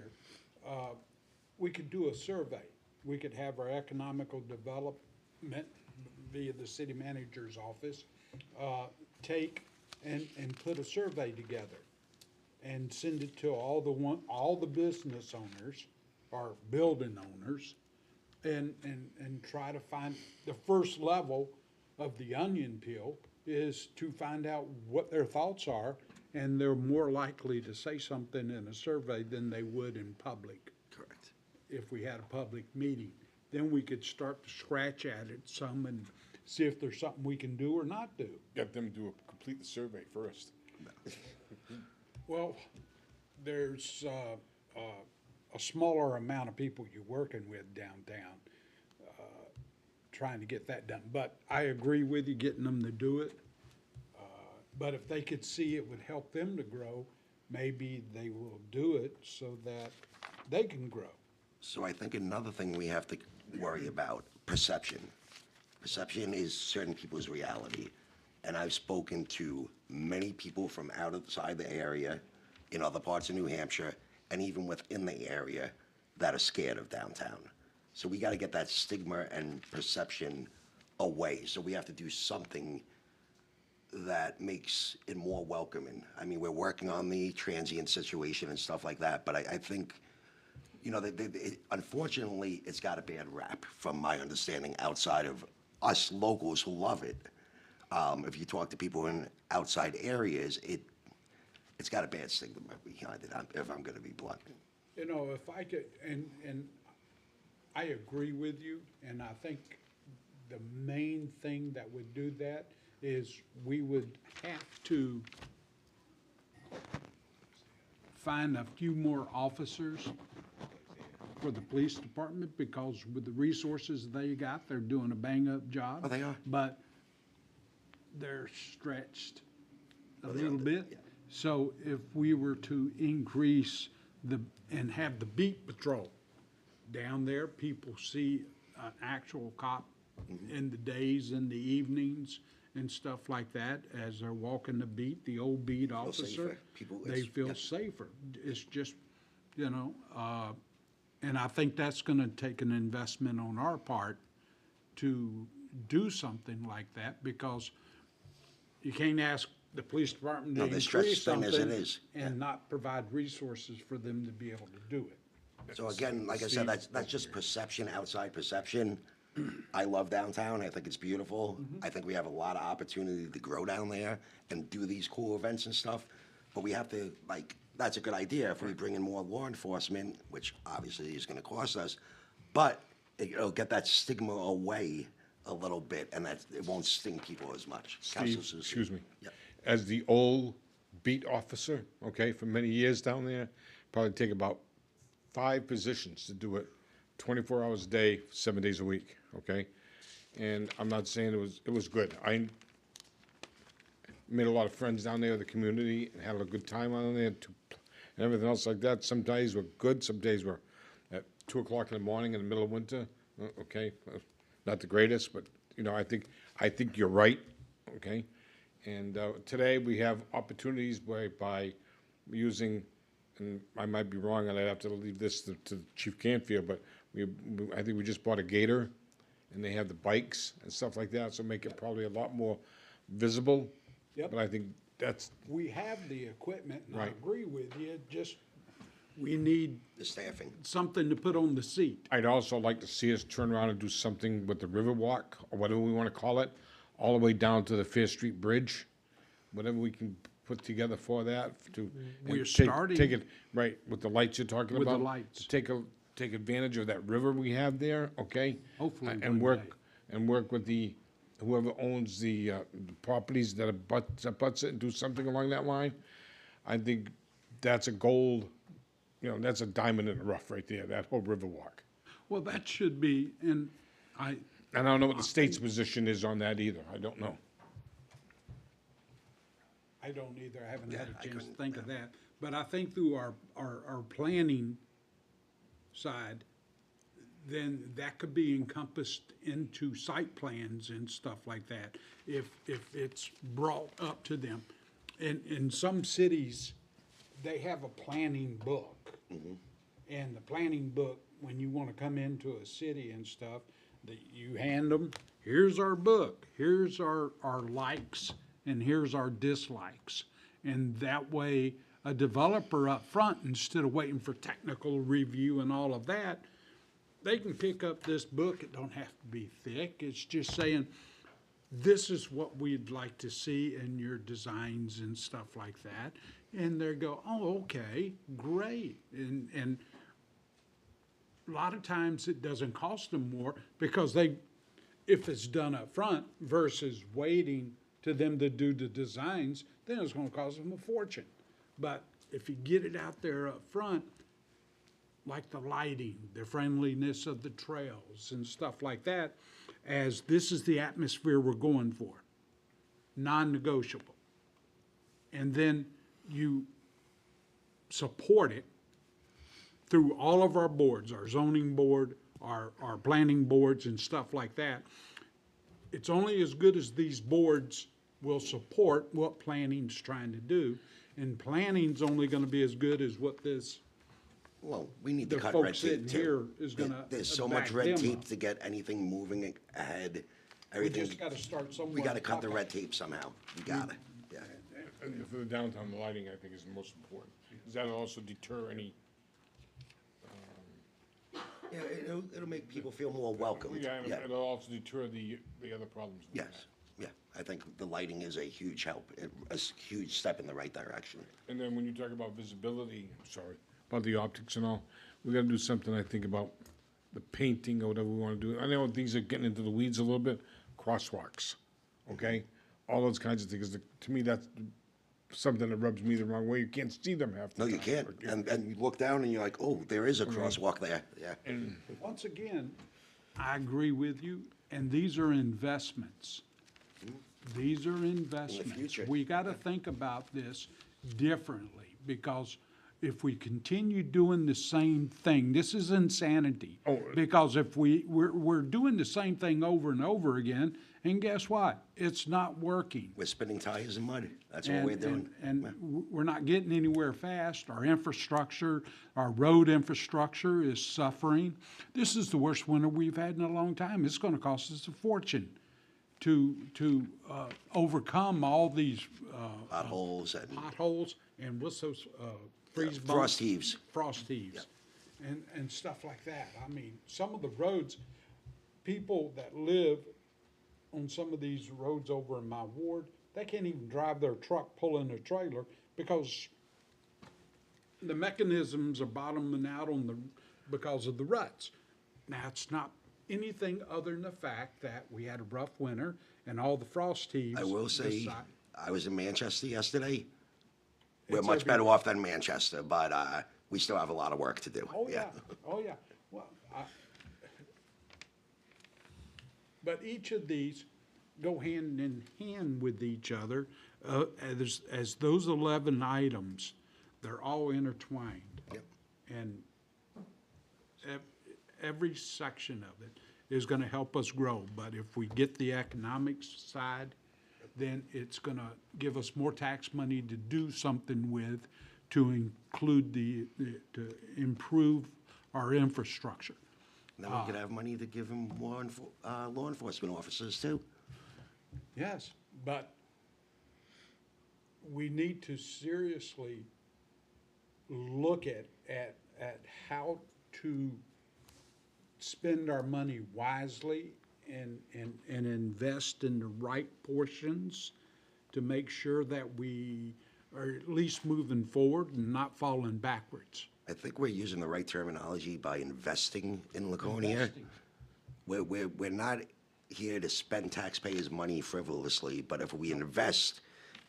we could do a survey. We could have our economical development via the city manager's office, take and put a survey together and send it to all the business owners or building owners and try to find, the first level of the onion peel is to find out what their thoughts are, and they're more likely to say something in a survey than they would in public Correct. if we had a public meeting. then we could start to scratch at it some and see if there's something we can do or not do. Get them to complete the survey first. Well, there's a smaller amount of people you're working with downtown, trying to get that done. But I agree with you, getting them to do it. But if they could see it would help them to grow, maybe they will do it so that they can grow. So I think another thing we have to worry about, perception. Perception is certain people's reality. And I've spoken to many people from outside the area, in other parts of New Hampshire, and even within the area, that are scared of downtown. So we gotta get that stigma and perception away. So we have to do something that makes it more welcoming. I mean, we're working on the transient situation and stuff like that, but I think, you know, unfortunately, it's got a bad rap, from my understanding, outside of us locals who love it. If you talk to people in outside areas, it's got a bad stigma behind it, if I'm gonna be blunt. You know, if I could, and I agree with you, and I think the main thing that would do that is we would have to find a few more officers for the police department, because with the resources they got, they're doing a bang-up job. Oh, they are. But they're stretched a little bit. So if we were to increase and have the beat patrol down there, people see an actual cop in the days and the evenings and stuff like that, as they're walking the beat, the old beat officer, safer. People- they feel yeah. safer. It's just, you know, and I think that's gonna take an investment on our part to do something like that, because you can't ask the police department to No, they're stretched increase thin as it something is. and not provide resources for them to be able to do it. So again, like I said, that's just perception, outside perception. I love downtown, I think it's beautiful. I think we have a lot of opportunity to grow down there and do these cool events and stuff. But we have to, like, that's a good idea if we bring in more law enforcement, which obviously is gonna cost us. But it'll get that stigma away a little bit, and that, it won't sting people as much. Council Steve, Susie. excuse me. Yep. As the old beat officer, okay, for many years down there, probably take about 5 positions to do it, 24 hours a day, 7 days a week, okay? And I'm not saying it was good. I made a lot of friends down there in the community and had a good time on there and everything else like that. Some days were good, some days were at 2 o'clock in the morning in the middle of winter, okay? Not the greatest, but, you know, I think you're right, okay? And today, we have opportunities by using, and I might be wrong, and I'd have to leave this to Chief Canfield, but I think we just bought a Gator, and they have the bikes and stuff like that, so make it probably a lot more visible. Yep. But I think that's, We have the equipment, and I Right. agree with you, just, we need The staffing. something to put on the seat. I'd also like to see us turn around and do something with the Riverwalk, or whatever we want to call it, all the way down to the Fair Street Bridge, whatever we can put together for that to. and We're take- starting- Take it, right, with the lights you're talking With the about. lights. to take advantage of that river we have there, okay? Hopefully one And work, day. and work with whoever owns the properties that abuts it, and do something along that line. I think that's a gold, you know, that's a diamond in the rough right there, that whole Riverwalk. Well, that should be, and I don't know what the state's position is on that either, I don't know. don't either, I haven't had Yeah, a I chance to couldn't, think of that. But I think through our planning side, then that could be encompassed into site plans and stuff like that, if it's brought up to them. In some cities, they have a planning book. And the planning book, when you wanna come into a city and stuff, that you hand them, here's our book, here's our likes, and here's our dislikes. And that way, a developer up front, instead of waiting for technical review and all of that, they can pick up this book. It don't have to be thick. It's just saying, this is what we'd like to see in your designs and stuff like that. And they go, oh, okay, great. And a lot of times it doesn't cost them more because if it's done up front versus waiting to them to do the designs, then it's gonna cost them a fortune. But if you get it out there up front, like the lighting, the friendliness of the trails and stuff like that, as this is the atmosphere we're going for, non-negotiable. And then you support it through all of our boards, our zoning board, our planning boards and stuff like that. It's only as good as these boards will support what planning's trying to do. And planning's only gonna be as good as what this, Well, we need to the cut red folks sitting tape too. here is gonna There's so back much red them tape up. to get anything moving ahead. We Everything, just gotta start somewhere. we gotta cut the Okay. red tape somehow. We gotta, yeah. And for the downtown, the lighting, I think, is the most important. Does that also deter any, Yeah, it'll make people feel more welcomed, yeah, yeah. it'll also deter the other problems? we Yes, have. yeah. I think the lighting is a huge help, huge step in the right direction. And then when you talk about visibility, sorry, about the optics and all, we gotta do something, I think, about the painting or whatever we wanna do. I know things are getting into the weeds a little bit, crosswalks, okay? All those kinds of things. To me, that's something that rubs me the wrong way. You can't see them half the No, time. you can't. And you look down and you're like, oh, there is a crosswalk there, yeah. Once again, I agree with you, and these are investments. These are investments. future. We gotta think about this differently, because if we continue doing the same thing, this is insanity. Oh. Because if we're doing the same thing over and over again, and guess what? It's not working. We're spinning tires in mud. That's what we're doing. We're not getting anywhere fast. Our infrastructure, our road infrastructure is suffering. This is the worst winter we've had in a long time. It's gonna cost us a fortune to overcome all these Potholes and potholes and what's those, freeze bumps? frost heaves. Frost heaves, and stuff like that. I mean, some of the roads, people that live on some of these roads over in my ward, they can't even drive their truck pulling a trailer because the mechanisms are bottoming out because of the ruts. Now, it's not anything other than the fact that we had a rough winter and all the frost heaves. I will say, beside- I was in Manchester yesterday. We're It's much better everywhere. off than Manchester, but we still have a lot of work to do. Oh, yeah, oh, yeah. Well, but each of these go hand in hand with each other. As those 11 items, they're all intertwined. Yep. And every section of it is gonna help us grow. But if we get the economics side, then it's gonna give us more tax money to do something with, to include to improve our infrastructure. Then we could have money to give them more law enforcement officers too. Yes, but we need to seriously look at how to spend our money wisely and invest in the right portions to make sure that we are at least moving forward and not falling backwards. I think we're using the right terminology by investing in Laconia. We're not here to spend taxpayers' money frivolously, but if we invest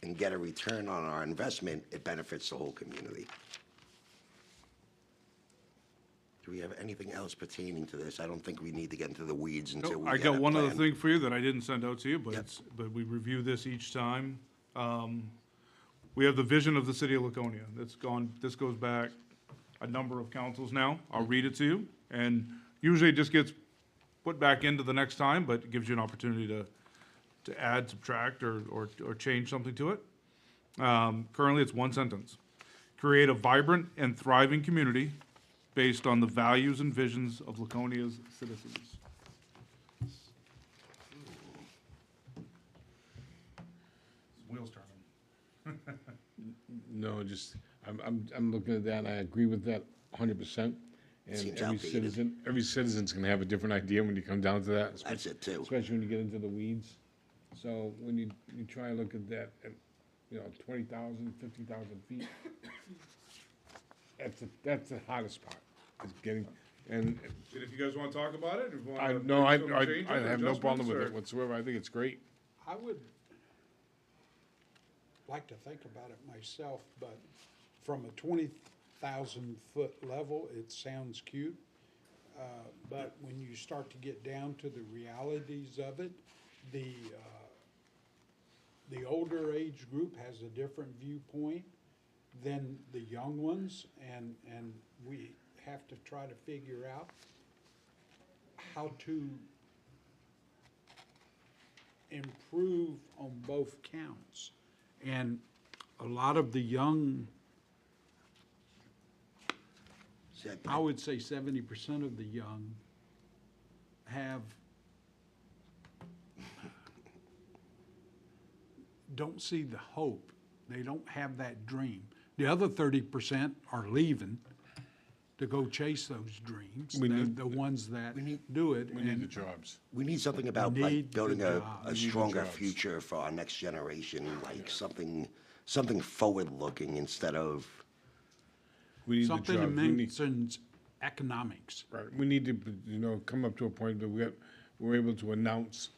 and get a return on our investment, it benefits the whole community. Do we have anything else pertaining to this? I don't think we need to get into the weeds until we I get got a one other plan. thing for you that I didn't send out to you, but Yep. but we review this each time. We have the vision of the city of Laconia. This goes back a number of councils now. I'll read it to you, and usually it just gets put back into the next time, but it gives you an opportunity to add, subtract, or change something to it. Currently, it's one sentence. Create a vibrant and thriving community based on the values and visions of Laconia's citizens. Wheels turning. No, just, I'm looking at that, and I agree with that 100%. And Seems every outdated. every citizen's gonna have a different idea when you come down to that. That's it too. Especially when you get into the weeds. So when you try and look at that, at, 20,000, 50,000 feet, that's the hardest part, is And And if you guys wanna talk about it, if you I, wanna. no, make some changes I or have no problem with it adjustments, whatsoever. I think it's great. I would like to think about it myself, but from a 20,000-foot level, it sounds cute. But when you start to get down to the realities of it, the older age group has a different viewpoint than the young ones, and we have to try to figure out how to improve on both counts. And a lot of the young, See, I would say 70% of the young don't see the hope. They don't have that dream. The other 30% are leaving to go chase those dreams, the ones that do it. We need the And jobs. We need something about Need like building the a jobs. We need the stronger jobs. future for our next generation, like something forward-looking instead of, We need the something jobs. that We need, mentions economics. right, we need to, come up to a point that we're able to announce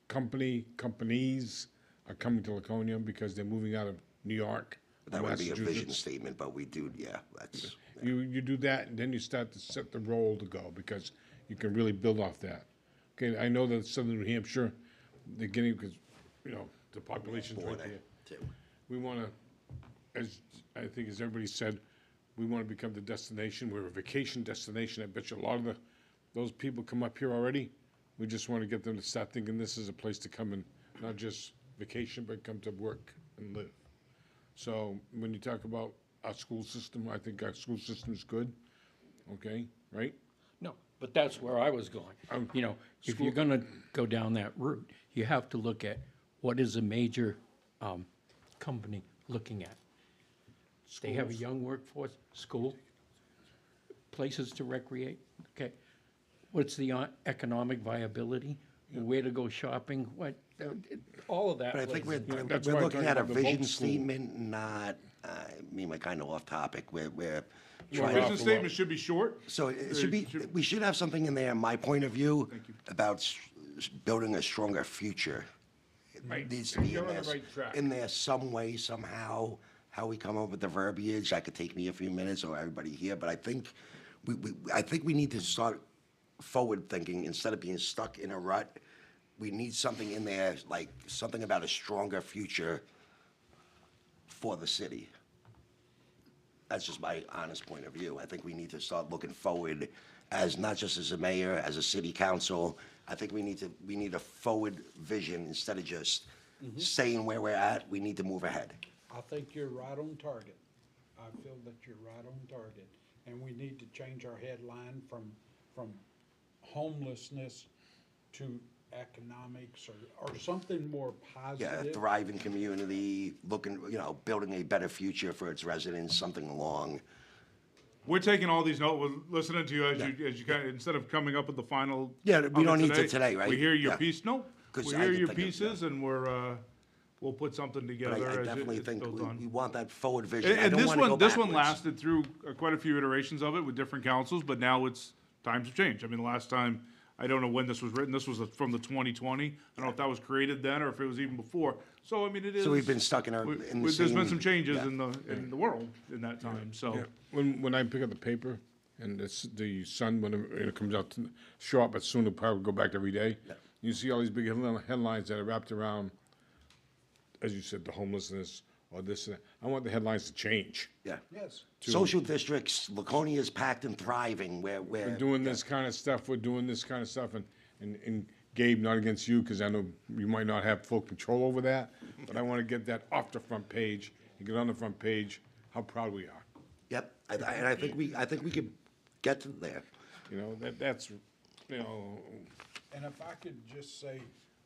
companies are coming to Laconia because they're moving out of New York, that would be a vision Massachusetts. statement, but we do, yeah, that's, You do that, and then you start to set the role to go, because you can really build off that. Okay, I know that Southern New Hampshire, they're getting, because, the population's right there. too. We wanna, as, I think as everybody said, we wanna become the destination, we're a vacation destination. I bet you a lot of those people come up here already. We just wanna get them to start thinking this is a place to come and not just vacation, but come to work and live. So when you talk about our school system, I think our school system's good, okay, right? No, but that's where I was going. If you're gonna go down that route, you have to look at what is a major company looking at. They have a young workforce, school, places to recreate, okay? What's the economic viability, where to go shopping, all of that. But I think was- That's we're why I looking talk at a about the vision vote school. statement, not, we're kind of off topic, we're Well, trying Vision to. statement should be short. So it should be, we should have something in there, my point of view, about building a stronger future. Right. It needs to be You're in on the there, right track. in there some way, somehow, how we come up with the verbiage, that could take me a few minutes or everybody here, but I think I think we need to start forward thinking instead of being stuck in a rut. We need something in there, like something about a stronger future for the city. That's just my honest point of view. I think we need to start looking forward as, not just as a mayor, as a city council. I think we need a forward vision instead of just staying where we're at. We need to move ahead. I think you're right on target. I feel that you're right on target. And we need to change our headline from homelessness to economics or something more Yeah, a positive. thriving community, looking, building a better future for its residents, something along. We're taking all these notes, we're listening to you as you kind of, instead of coming up with the final. Yeah, we of it don't need to today, right? We hear your Yeah. piece, no, 'Cause we I hear can your think of- pieces and we'll put something But together I as definitely it's think built we on. want that forward vision. I And don't this want to go one, this one backwards. lasted through quite a few iterations of it with different councils, but now times have changed. I mean, the last time, I don't know when this was written, this was from the 2020. I don't know if that was created then or if it was even before. So, I mean, it is. So we've been stuck in the There's been same- some changes yeah. in the world in that time, so. Yeah. When I pick up the paper and the sun, when it comes out to show up, but soon it'll probably go back every day. You see all these big headlines that are wrapped around, as you said, the homelessness or this and that. I want the headlines to change. Yeah. Yes. Social districts, Laconia is packed and thriving, where. We're doing this kind of stuff, and Gabe, not against you, because I know you might not have full control over that, but I want to get that off the front page and get on the front page, how proud we are. Yep, and I think we could get to there. That's. And if I could just say,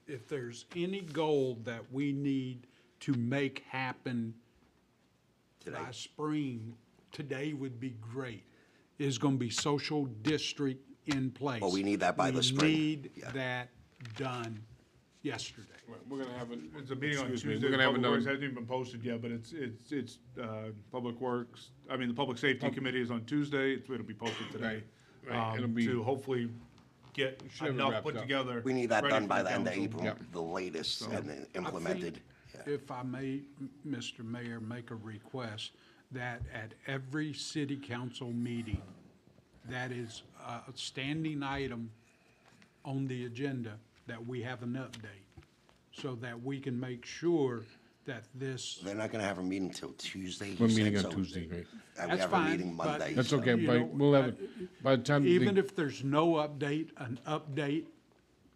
if there's any goal that we need to make happen Today. by spring, today would be great, is gonna be social district in place. Well, we need that by the spring. We need Yeah. that done yesterday. We're gonna have It's a meeting on excuse me, Tuesday, we're the gonna have Public Works another, hasn't even been posted yet, but it's Public Works, I mean, the Public Safety Committee is on Tuesday, it'll be posted today. Right, it'll be- to hopefully get Should have it enough wrapped put up. together. We need that ready done for by the end of council. April, Yep. the latest, and then I implemented. think, if I may, Mr. Mayor, make a request that at every city council meeting, that is a standing item on the agenda, that we have an update, so that we can make sure that this, They're not gonna have a meeting till Tuesday. he We're said, meeting on so- Tuesday, right? And we That's have a fine, meeting but- Monday. That's so- okay, you but know, we'll have it, by the time. even if there's no update, an update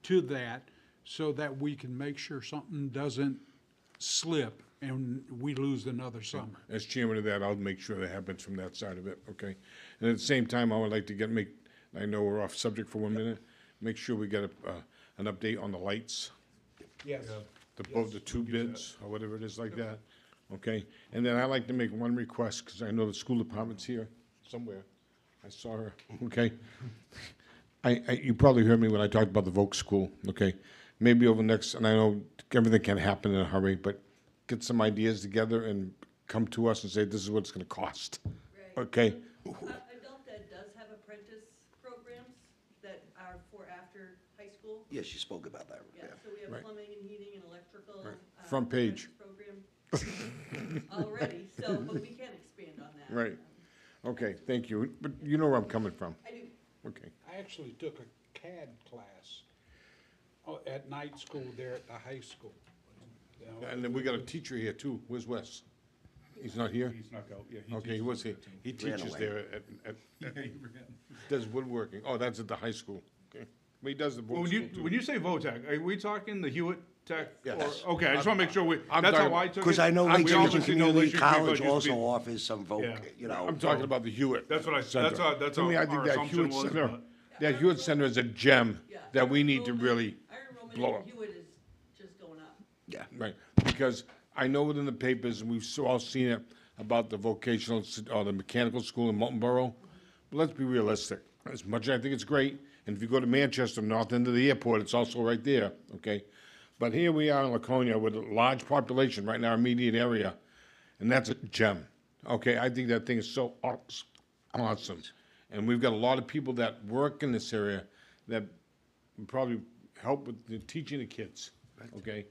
to that, so that we can make sure something doesn't slip and we lose another summer. As chairman of that, I'll make sure that happens from that side of it, okay? And at the same time, I would like to I know we're off subject for 1 minute, make sure we get an update on the lights, Yes. both the two bids, or whatever it is like that, okay? And then I'd like to make one request, because I know the school department's here somewhere. I saw her, okay? You probably heard me when I talked about the Volk School, okay? Maybe over the next, and I know everything can happen in a hurry, but get some ideas together and come to us and say, this is what it's gonna cost, okay? Adult Ed does have apprentice programs that are for after high school. Yeah, she spoke about that, Yeah, yeah. so we have Right. plumbing and heating and electrical. Front page. apprentice Program already, so, but we can expand on that. Right. Okay, thank you, but you know where I'm coming from, I do, okay? I actually took a CAD class at night school there at the high school. You know, And then we got a teacher here too, where's Wes? He's not here? He's knocked out, yeah. Okay, he was here, he Ran teaches away. there does woodworking, oh, that's at the high school, okay? But he does the Well, book when school you, when too. you say VOTEC, are we talking the Hewitt Tech? Yes. Or- Okay, I just wanna make sure I'm that's talking- how I took it. Because I know We Lakes Region obviously know Community Lakes Region College used to also be- offers some voc, Yeah. you know. I'm talking about the Hewitt. That's what I- Center. that's To me, our I think that assumption Hewitt was, Center, but- that Hewitt Center is a gem yeah. that we Our need to enrollment- really Our enrollment blow in up. Hewitt is just going up. Yeah. Right, because I know it in the papers, and we've all seen it about the vocational, or the mechanical school in Molten Borough. But let's be realistic, as much as I think it's great, and if you go to Manchester, north end of the airport, it's also right there, okay? But here we are in Laconia with a large population right in our immediate area, and that's a gem, okay? I think that thing is so awesome. And we've got a lot of people that work in this area that would probably help with the teaching the kids, okay?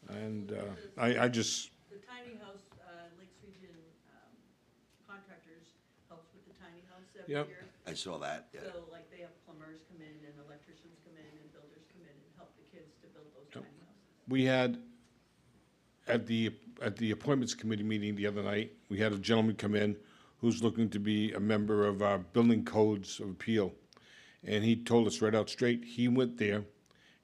And I just, The tiny house, Lakes Region contractors helps with the tiny house every Yep. year. I saw that, yeah. So like they have plumbers come in and electricians come in and builders come in and help the kids to build those tiny houses. we had, at the appointments committee meeting the other night, we had a gentleman come in who's looking to be a member of our building codes of appeal. And he told us right out straight, he went there,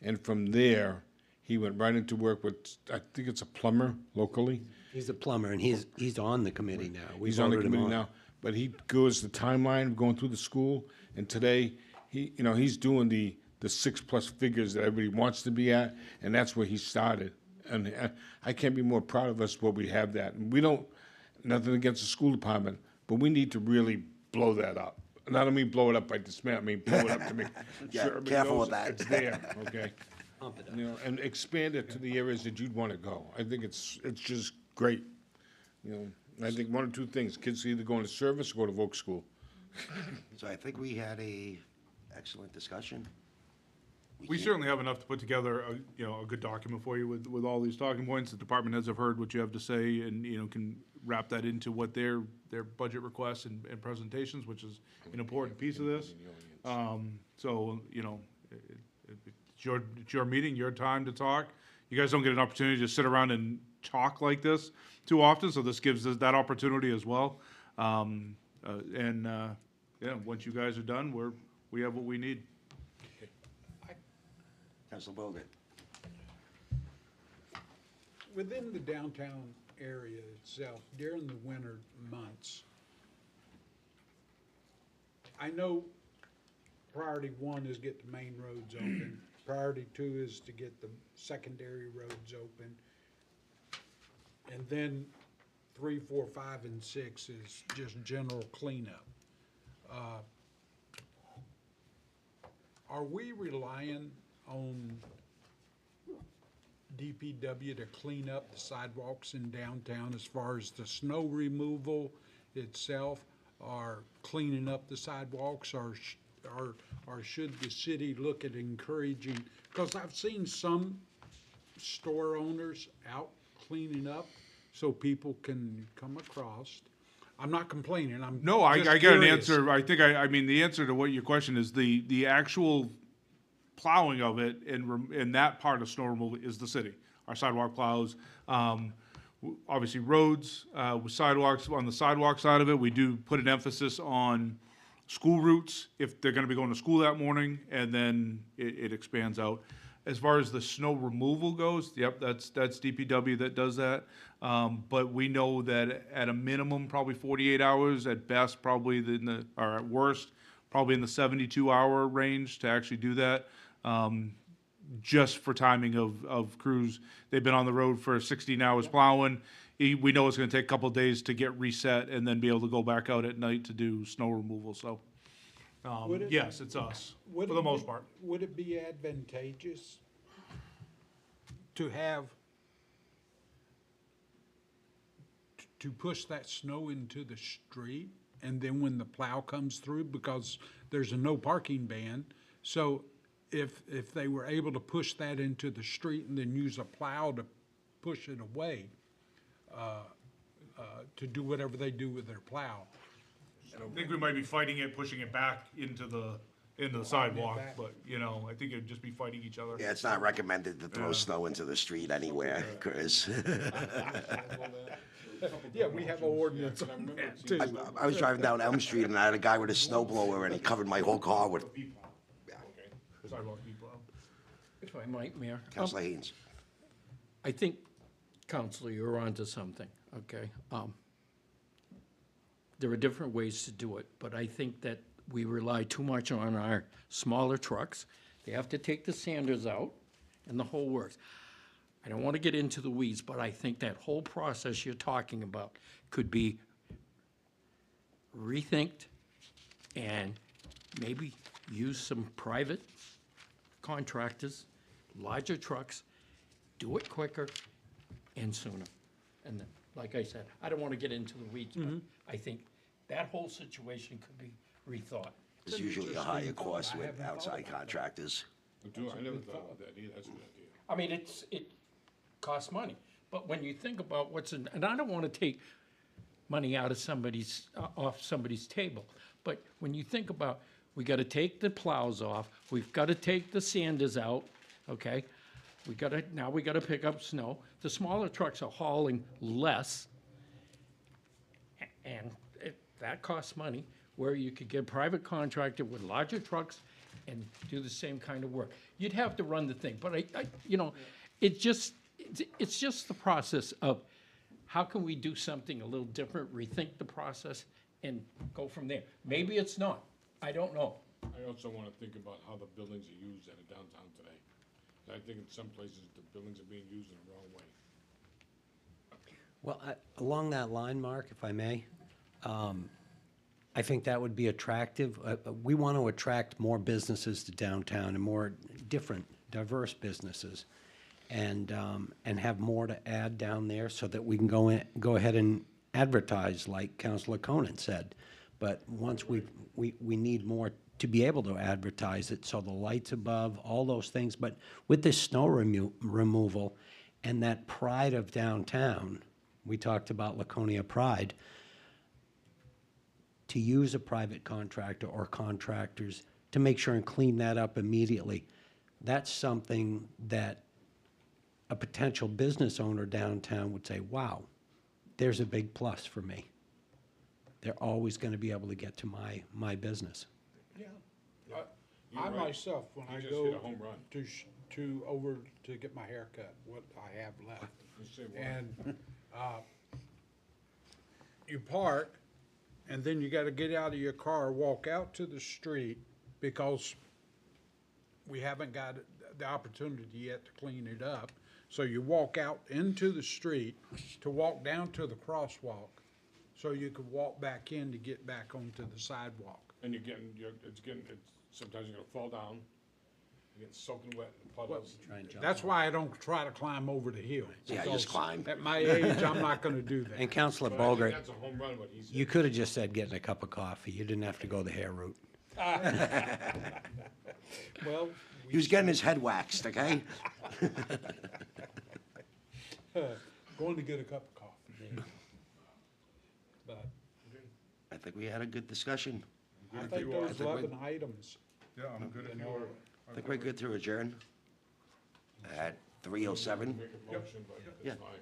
and from there, he went right into work with, I think it's a plumber locally. He's a plumber, and he's on the committee now. We He's on the voted him committee on. now, but he goes the timeline of going through the school, and today, he's doing the 6+ figures that everybody wants to be at, and that's where he started. And I can't be more proud of us where we have that. And we don't, nothing against the school department, but we need to really blow that up. And I don't mean blow it up by dismay, I mean blow it up to make Yeah, sure everybody careful knows with that. it's there, okay? Pump it up. You know, and expand it to the areas that you'd want to go. I think it's just great. You know, and I think one or two things, kids either go into service or go to Volk School. So I think we had a excellent discussion. We can't- certainly have enough to put together a good document for you with all these talking points. The department heads have heard what you have to say and, can wrap that into what their budget requests and presentations, which is an important piece of this. So, it's your meeting, your time to talk. You guys don't get an opportunity to sit around and talk like this too often, so this gives us that opportunity as well. Once you guys are done, we have what we need. Councilor Bogan. Within the downtown area itself, during the winter months, I know priority one is get the main roads open. Priority two is to get the secondary roads open. And then 3, 4, 5, and 6 is just general cleanup. Are we relying on DPW to clean up the sidewalks in downtown as far as the snow removal itself, or cleaning up the sidewalks, or or should the city look at encouraging? Because I've seen some store owners out cleaning up so people can come across. I'm not complaining, I'm No, I just got an curious. answer. I think I mean, the answer to what your question is, the actual plowing of it in that part of snow removal is the city. Our sidewalk plows, obviously roads, with sidewalks, on the sidewalk side of it, we do put an emphasis on school routes, if they're gonna be going to school that morning, and then it expands out. As far as the snow removal goes, yep, that's DPW that does that. But we know that at a minimum, probably 48 hours, at best, probably or at worst, probably in the 72-hour range to actually do that. Just for timing of crews. They've been on the road for 16 hours plowing. We know it's gonna take a couple of days to get reset and then be able to go back out at night to do snow removal, so. Would it- Yes, it's us, for Would the it most be- part. Would it be advantageous to have, to push that snow into the street, and then when the plow comes through, because there's a no parking ban, so if they were able to push that into the street and then use a plow to push it away, to do whatever they do with their plow. I think we might be fighting it, pushing it back into the sidewalk, but, I think it'd just be fighting each other. Yeah, it's not recommended to throw snow into the street anywhere, Chris. Yeah, we have an ordinance on that too. I was driving down Elm Street and I had a guy with a snowblower and he covered my whole car with, Sidewalk people. If I might, Mayor. Councilor Haynes. I think, Counselor, you're onto something, okay? There are different ways to do it, but I think that we rely too much on our smaller trucks. They have to take the sanders out and the whole works. I don't want to get into the weeds, but I think that whole process you're talking about could be rethinked and maybe use some private contractors, larger trucks, do it quicker and sooner. And then, like I said, I don't want to get into the weeds, but I think that whole situation could be rethought. There's usually a higher cost with outside contractors. I never thought of that either, that's a good idea. I mean, it costs money, but when you think about what's in, and I don't want to take money out of off somebody's table, but when you think about, we got to take the plows off, we've got to take the sanders out, okay? Now we got to pick up snow. The smaller trucks are hauling less, and that costs money, where you could get a private contractor with larger trucks and do the same kind of work. You'd have to run the thing, but it's just the process of how can we do something a little different, rethink the process, and go from there. Maybe it's not, I don't know. I also wanna think about how the buildings are used at a downtown today. I think in some places, the buildings are being used in the wrong way. Well, along that line, Mark, if I may, I think that would be attractive. We want to attract more businesses to downtown and more different, diverse businesses, and have more to add down there so that we can go ahead and advertise, like Councilor Conan said. But once we need more to be able to advertise it, so the lights above, all those things. But with this snow removal and that pride of downtown, we talked about Laconia Pride, to use a private contractor or contractors to make sure and clean that up immediately. That's something that a potential business owner downtown would say, wow, there's a big plus for me. They're always going to be able to get to my business. Yeah. You're I right. myself, when You I just go hit a home run. to get my hair cut, what I have left. You say what? And, you park, and then you gotta get out of your car, walk out to the street, because we haven't got the opportunity yet to clean it up. So you walk out into the street to walk down to the crosswalk, so you could walk back in to get back onto the sidewalk. And sometimes you're gonna fall down, you're getting soaking wet in puddles. That's why I don't try to climb over the hill. Yeah, just because climb. At my age, I'm not gonna do that. And Councilor But I think Bogart, that's a home run, what he said. you could have just said getting a cup of coffee. You didn't have to go the hair route. Well, He was getting his head waxed, okay? going to get a cup of coffee there. But I think we had a good discussion. I think there was 11 items. Yeah, I'm good if you are. I think we're good to adjourn at 3:07. Make a motion, but Yeah. that's fine.